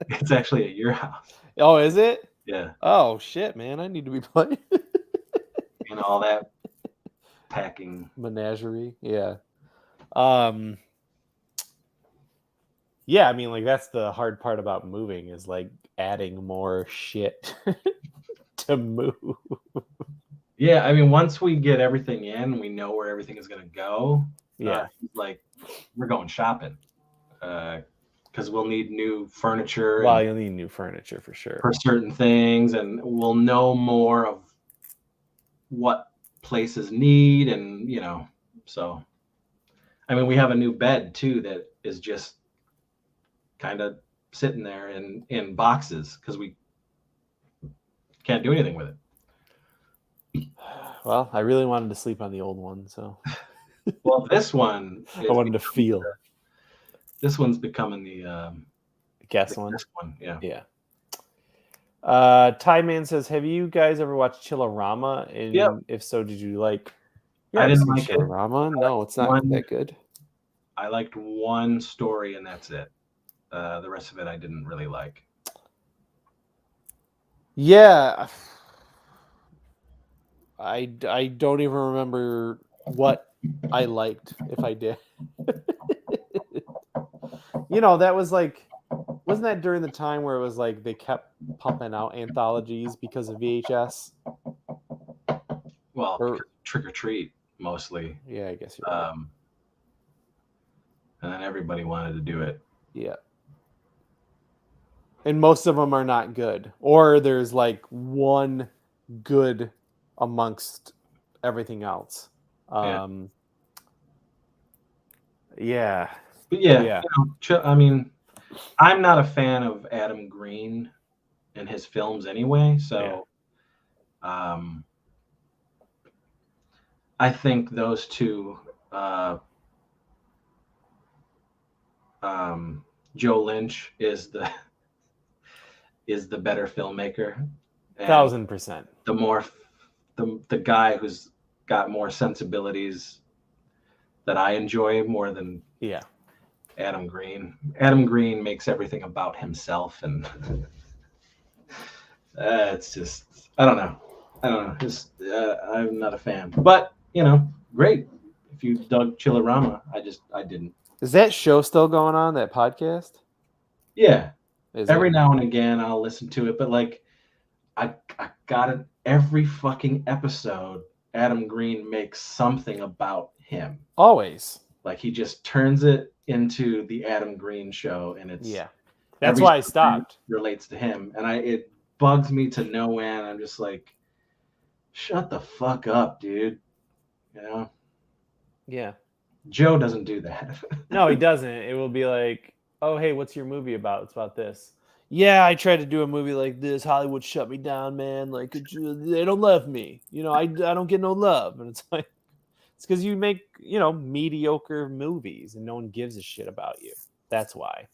It's actually at your house. Oh, is it? Yeah. Oh shit, man! I need to be playing. And all that packing menagerie. Yeah. Yeah, I mean, like that's the hard part about moving is like adding more shit to move. Yeah, I mean, once we get everything in, we know where everything is going to go. Yeah. Like we're going shopping because we'll need new furniture Well, and you'll need new furniture for sure. for certain things, and we'll know more of what places need, and so I mean, we have a new bed too that is just kind of sitting there in boxes because we can't do anything with it. Well, I really wanted to sleep on the old one, so Well, this one I wanted to feel. This one's becoming the Guess one. this one, yeah. Yeah. Ty Man says, "Have you guys ever watched Chillerama? And Yep. if so, did you like?" Yeah, I I've didn't seen like it. Chillerama. No, it's not that good. I liked one story, and that's it. The rest of it, I didn't really like. Yeah, I don't even remember what I liked if I did. That was like, wasn't that during the time where it was like they kept pumping out anthologies because of VHS? Well, Trick or Treat mostly. Yeah, I guess you're right. And then everybody wanted to do it. Yeah. And most of them are not good. Or there's like one good amongst everything else. Yeah. But yeah. I mean, I'm not a fan of Adam Green and his films anyway, so I think those two, Joe Lynch is the better filmmaker. 1000%. The guy who's got more sensibilities that I enjoy more than Adam Green. Adam Green makes everything about himself, and it's just I don't know. I'm not a fan, but great. If you dug Chillerama, I didn't. Is that show still going on? That podcast? Yeah. Every now and again, I'll listen to it, but like, I got it every fucking episode. Adam Green makes something about him. Always. Like he just turns it into the Adam Green show, and it's That's why I stopped. Relates to him, and it bugs me to no end. I'm just like, shut the fuck up, dude. Yeah. Joe doesn't do that. No, he doesn't. It will be like, oh, hey, what's your movie about? It's about this. Yeah, I tried to do a movie like this. Hollywood shut me down, man. Like, they don't love me. I don't get no love. And it's like, it's because you make, mediocre movies and no one gives a shit about you. That's why.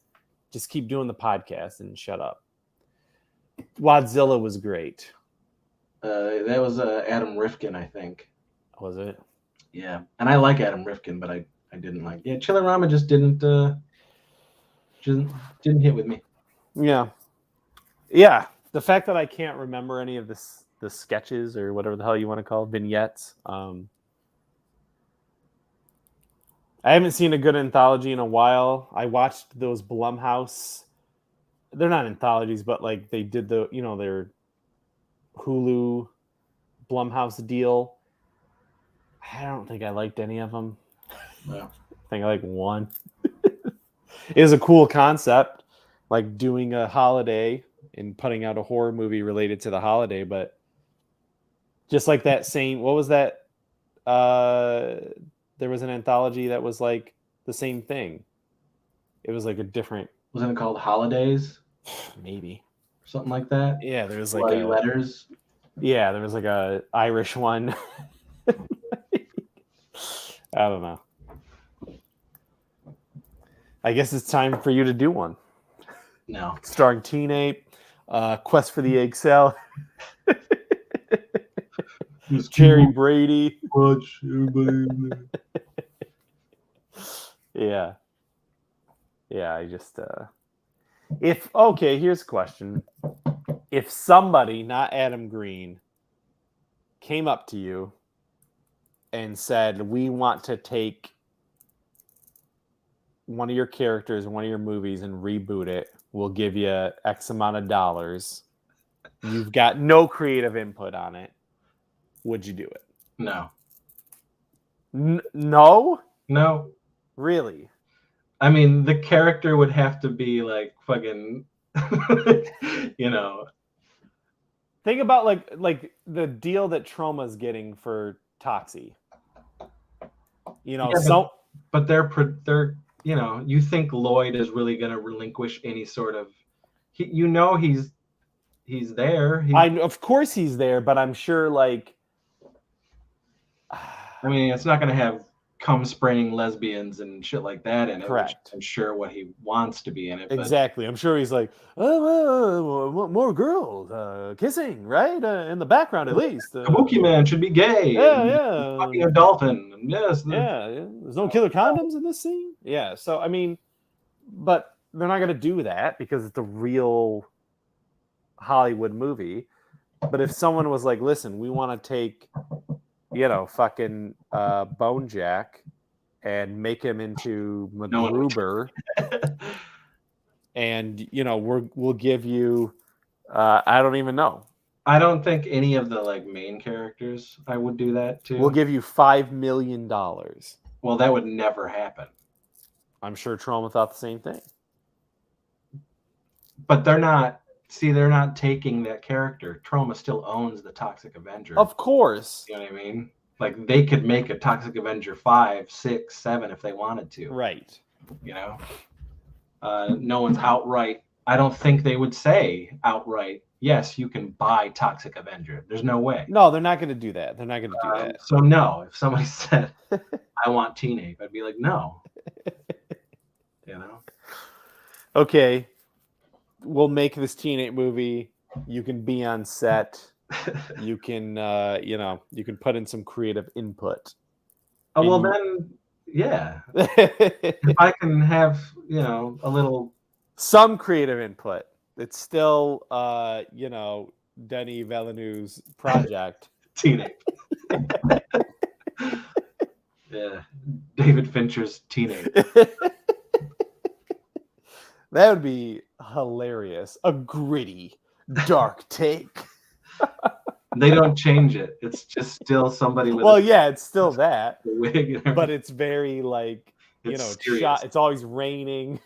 Just keep doing the podcast and shut up. Wadzilla was great. That was Adam Rifkin, I think. Was it? Yeah, and I like Adam Rifkin, but I didn't like. Yeah, Chillerama just didn't hit with me. Yeah. The fact that I can't remember any of the sketches or whatever the hell you want to call it, vignettes. I haven't seen a good anthology in a while. I watched those Blumhouse. They're not anthologies, but like they did their Hulu Blumhouse deal. I don't think I liked any of them. Yeah. I think I like one. It was a cool concept, like doing a holiday and putting out a horror movie related to the holiday, but just like that same, what was that? There was an anthology that was like the same thing. It was like a different. Wasn't it called Holidays? Maybe. Something like that? Yeah, there was Bloody Letters. Yeah, there was like a Irish one. I don't know. I guess it's time for you to do one. No. Starring Teen Ape, Quest for the Egg Salad, Jerry Brady. Watch everybody. Yeah. I just here's a question. If somebody, not Adam Green, came up to you and said, we want to take one of your characters in one of your movies and reboot it. We'll give you X amount of dollars. You've got no creative input on it. Would you do it? No. No? No. Really? I mean, the character would have to be like fucking, you know. Think about like the deal that Troma's getting for Toxie. You know, Yeah, but they're you know, you think Lloyd is really going to relinquish any sort of, he's there. Of course he's there, but I'm sure like. I mean, it's not going to have cum spraying lesbians and shit like that in it. Correct. I'm sure what he wants to be in it. Exactly. I'm sure he's like, more girls kissing, right? In the background, at least. Kabuki Man should be gay. Yeah. Fucking a dolphin. Yes. Yeah. There's no killer condoms in this scene. Yeah. So, I mean, but they're not going to do that because it's a real Hollywood movie. But if someone was like, listen, we want to take, fucking Bone Jack and make him into MacGruber, and we'll give you I don't even know. I don't think any of the like main characters I would do that to. We'll give you $5 million. Well, that would never happen. I'm sure Troma thought the same thing. But they're not taking that character. Troma still owns the Toxic Avenger. Of course. You know what I mean? Like they could make a Toxic Avenger 5, 6, 7 if they wanted to. Right. You know? No one's outright. I don't think they would say outright, yes, you can buy Toxic Avenger. There's no way. No, they're not going to do that. They're not going to do that. So no, if somebody said, I want Teen Ape, I'd be like, no. You know? Okay. We'll make this Teen Ape movie. You can be on set. You can, you can put in some creative input. Oh, well, then, yeah. If I can have, a little... Some creative input. It's still, Denis Villeneuve's project. Teen Ape. Yeah. David Fincher's Teen Ape. That would be hilarious. A gritty, dark take. They don't change it. It's just still somebody with it's still that. Wig. But it's very like, shot. It's always raining.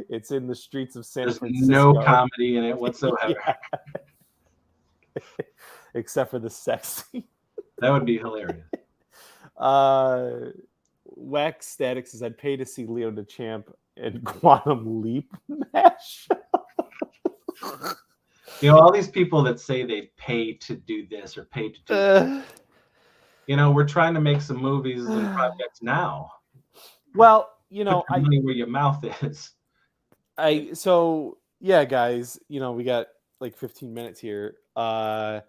It's in the streets of San Francisco. There's no comedy in it whatsoever. Except for the sex scene. That would be hilarious. Wax Static says, I'd pay to see Leo DeChamp and Quantum Leap mash. All these people that say they pay to do this or pay to do that. We're trying to make some movies and projects now. Well, put your money where your mouth is. Guys, we got like 15 minutes here. Are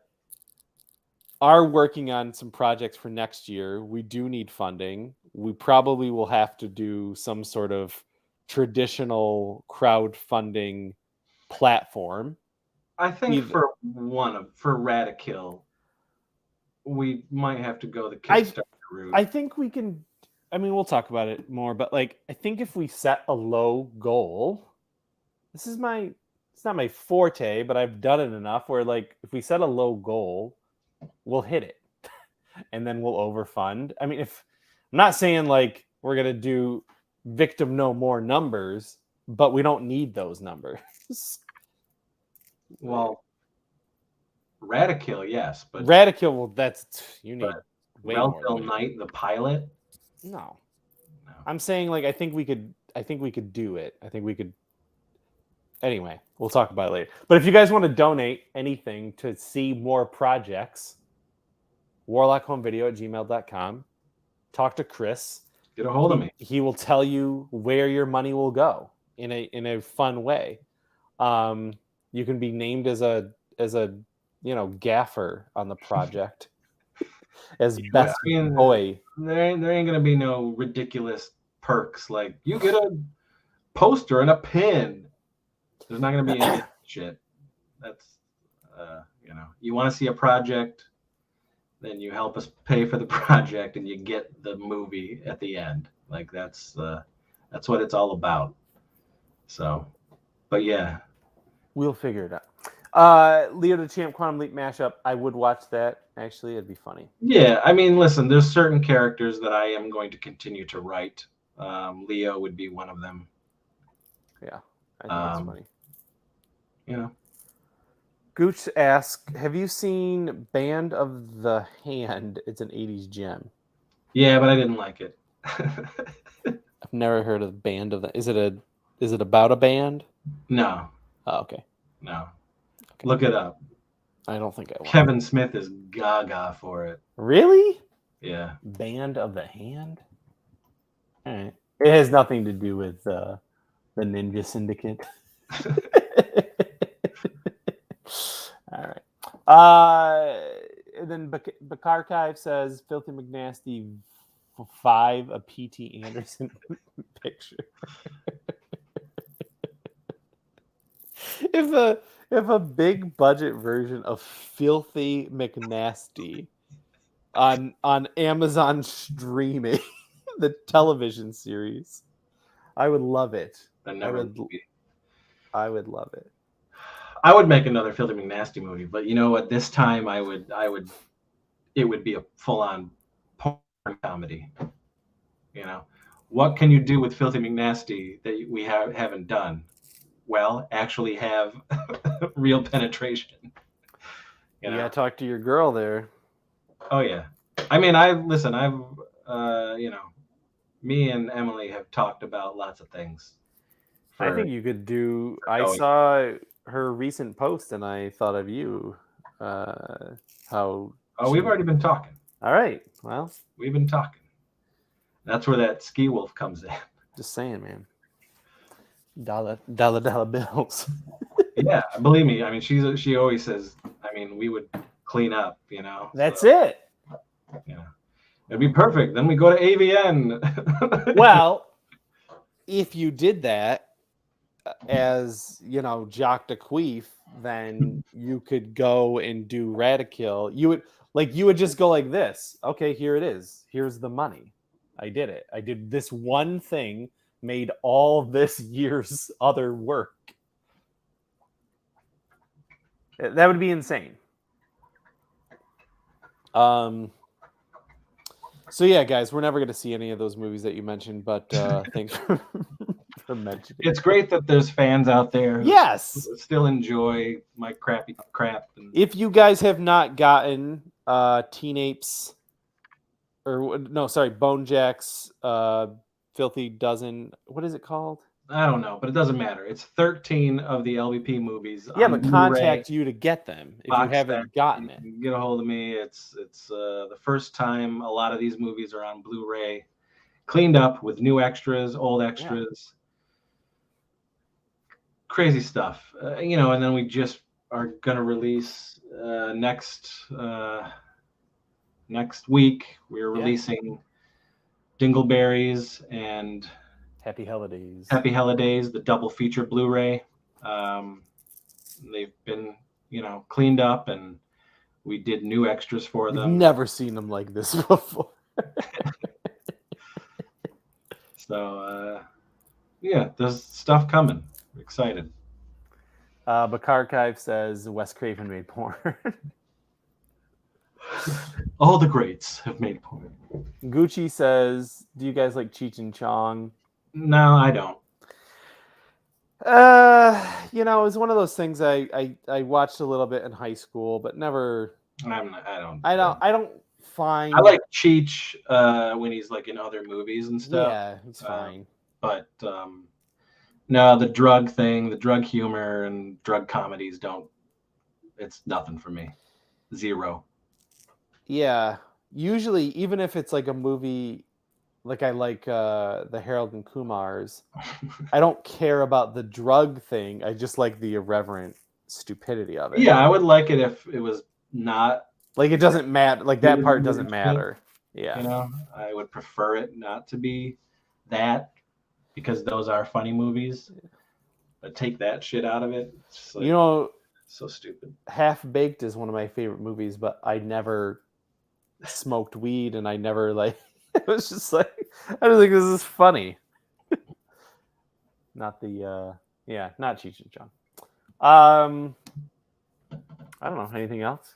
working on some projects for next year. We do need funding. We probably will have to do some sort of traditional crowdfunding platform. I think for Radikill, we might have to go the Kickstarter route. I think we can. I mean, we'll talk about it more, but I think if we set a low goal, it's not my forte, but I've done it enough where if we set a low goal, we'll hit it and then we'll overfund. I mean, I'm not saying we're going to do Victim No More numbers, but we don't need those numbers. Well, Radikill, yes, but Radikill, you need way more. Melville Knight, the pilot. No. I'm saying I think we could do it. I think we could. Anyway, we'll talk about it later. But if you guys want to donate anything to see more projects, warlockhomevideo@gmail.com. Talk to Chris. Get a hold of me. He will tell you where your money will go in a fun way. You can be named as a gaffer on the project. As best boy. There ain't gonna be no ridiculous perks like you get a poster and a pin. There's not gonna be any shit. That's you want to see a project, then you help us pay for the project and you get the movie at the end. That's That's what it's all about. So, but yeah, We'll figure it out. Leo the Champ Quantum Leap mashup. I would watch that. Actually, it'd be funny. yeah. I mean, listen, there's certain characters that I am going to continue to write. Leo would be one of them. Yeah, I think it's Um, funny. you know, Gooch asks, "Have you seen Band of the Hand? It's an '80s gem." yeah, but I didn't like it. I've never heard of Band of the. Is it about a band? No, Oh, okay. no. Okay. Look it up. I don't think I want. Kevin Smith is gaga for it. Really? Yeah. Band of the Hand? All right. It has nothing to do with the Ninja Syndicate. All right. And then Bakarkive says Filthy McNasty 5, a P.T. Anderson picture. If a big budget version of Filthy McNasty on Amazon streaming the television series, I would love it. I would love it. I would make another Filthy McNasty movie, but you know what? This time it would be a full-on porn comedy. You know, what can you do with Filthy McNasty that we haven't done? Well, actually have real penetration. You gotta talk to your girl there. Oh yeah. I mean, me and Emily have talked about lots of things. I think you could do. I saw her recent post, and I thought of you. We've already been talking. All right. Well, we've been talking. That's where that ski wolf comes in. Just saying, man. Dollar bills. Yeah, believe me. I mean, she always says. I mean, we would clean up. You know. That's it. Yeah, it'd be perfect. Then we go to AVN. Well, if you did that as Jacques de Queef, then you could go and do Radikill. You would just go like this. Okay, here it is. Here's the money. I did it. I did this one thing, made all this year's other work. That would be insane. So yeah, guys, we're never going to see any of those movies that you mentioned, but thanks for mentioning. It's great that there's fans out there. Yes, who still enjoy my crappy crap. If you guys have not gotten Teen Apes, Bone Jack's Filthy Dozen, what is it called? I don't know, but it doesn't matter. It's 13 of the LVP movies. Yeah, but contact you to get them if you haven't gotten it. Get a hold of me. It's the first time a lot of these movies are on Blu-ray, cleaned up with new extras, old extras, crazy stuff. And then we just are gonna release next week. We're releasing Dingleberries and Happy Holidays, the double feature Blu-ray. They've been, cleaned up, and we did new extras for them. I've never seen them like this before. So, there's stuff coming. I'm excited. Bakarkive says Wes Craven made porn. All the greats have made porn. Gucci says, do you guys like Cheech and Chong? No, I don't. It was one of those things I watched a little bit in high school, but never. I don't find. I like Cheech when he's like in other movies and stuff. Yeah, he's fine. But no, the drug thing, the drug humor and drug comedies it's nothing for me. Zero. Yeah. Usually, even if it's like a movie, like I like the Harold and Kumars, I don't care about the drug thing. I just like the irreverent stupidity of it. Yeah, I would like it if it was not. Like it doesn't matter. Like that part doesn't matter. Yeah. I would prefer it not to be that, because those are funny movies. But take that shit out of it. It's like, so stupid. Half Baked is one of my favorite movies, but I never smoked weed, and I never it was just like, I don't think this is funny. not the not Cheech and Chong. I don't know. Anything else?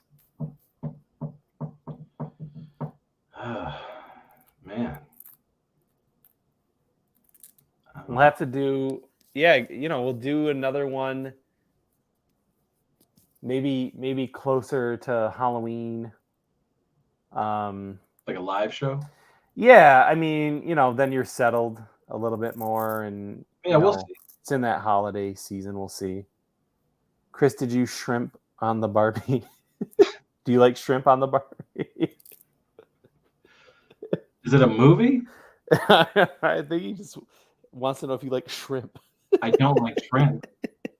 Man. We'll have to do, we'll do another one. Maybe closer to Halloween. Like a live show? Yeah, I mean, then you're settled a little bit more, and we'll see. It's in that holiday season. We'll see. Chris, did you shrimp on the Barbie? Do you like shrimp on the Barbie? Is it a movie? I think he just wants to know if you like shrimp. I don't like shrimp.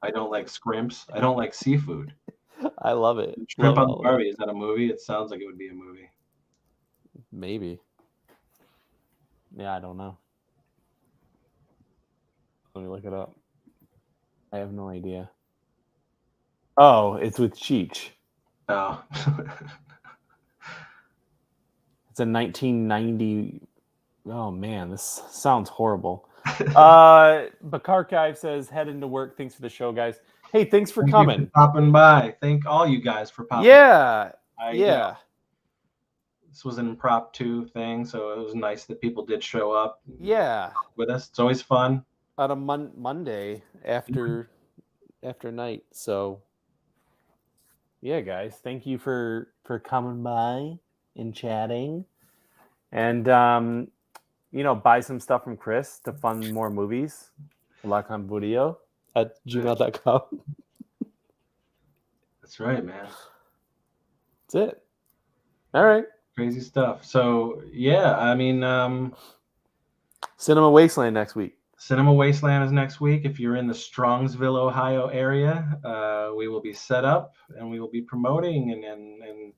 I don't like scrimps. I don't like seafood. I love it. Shrimp on the Barbie, is that a movie? It sounds like it would be a movie. Maybe. Yeah, I don't know. Let me look it up. I have no idea. Oh, it's with Cheech. Oh. It's a 1990. Oh man, this sounds horrible. Bakarkive says, head into work. Thanks for the show, guys. Hey, thanks for coming. You for popping by. Thank all you guys for popping by. This was an impromptu thing, so it was nice that people did show up. Yeah. With us. It's always fun. On a Monday after night. So yeah, guys, thank you for coming by and chatting. And buy some stuff from Chris to fund more movies. laconvideo@gmail.com. That's right, man. That's it. All right. Crazy stuff. So yeah, I mean, Cinema Wasteland next week. Cinema Wasteland is next week. If you're in the Strongsville, Ohio area, we will be set up and we will be promoting and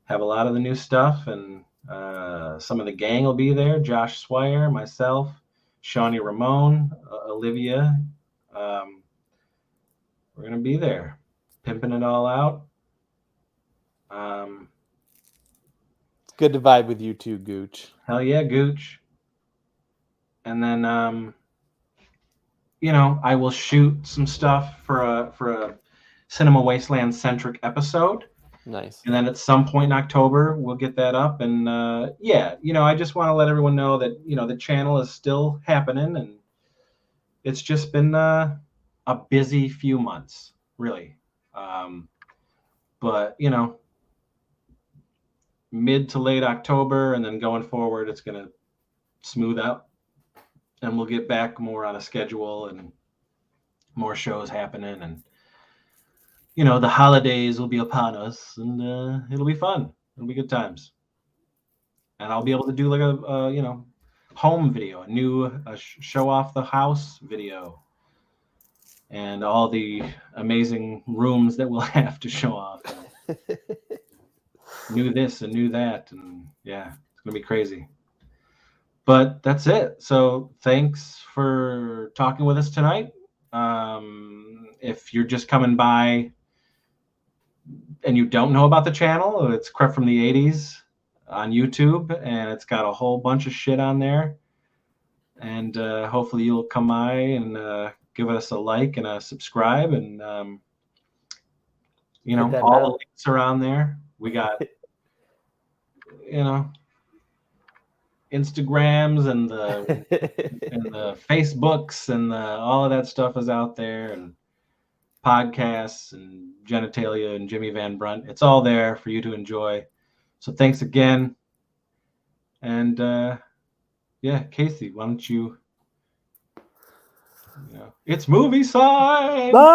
have a lot of the new stuff. And some of the gang will be there. Josh Swire, myself, Shawnee Ramon, Olivia. We're going to be there, pimping it all out. It's good to vibe with you too, Gooch. Hell yeah, Gooch. And then, I will shoot some stuff for a Cinema Wasteland centric episode. Nice. And then at some point in October, we'll get that up. And I just want to let everyone know that, the channel is still happening. And it's just been a busy few months, really. But, mid to late October and then going forward, it's going to smooth out. And we'll get back more on a schedule and more shows happening. And, the holidays will be upon us and it'll be fun. It'll be good times. And I'll be able to do like a home video, a new show off the house video and all the amazing rooms that we'll have to show off. New this and new that. And yeah, it's going to be crazy. But that's it. So thanks for talking with us tonight. If you're just coming by and you don't know about the channel, it's Crept from the 80s on YouTube, and it's got a whole bunch of shit on there. And hopefully you'll come by and give us a like and a subscribe. And, all the links are on there. We got, Instagrams and the Facebooks and all of that stuff is out there, and podcasts and genitalia and Jimmy Van Brunt. It's all there for you to enjoy. So thanks again. And Casey, why don't you? It's movie side. Bye.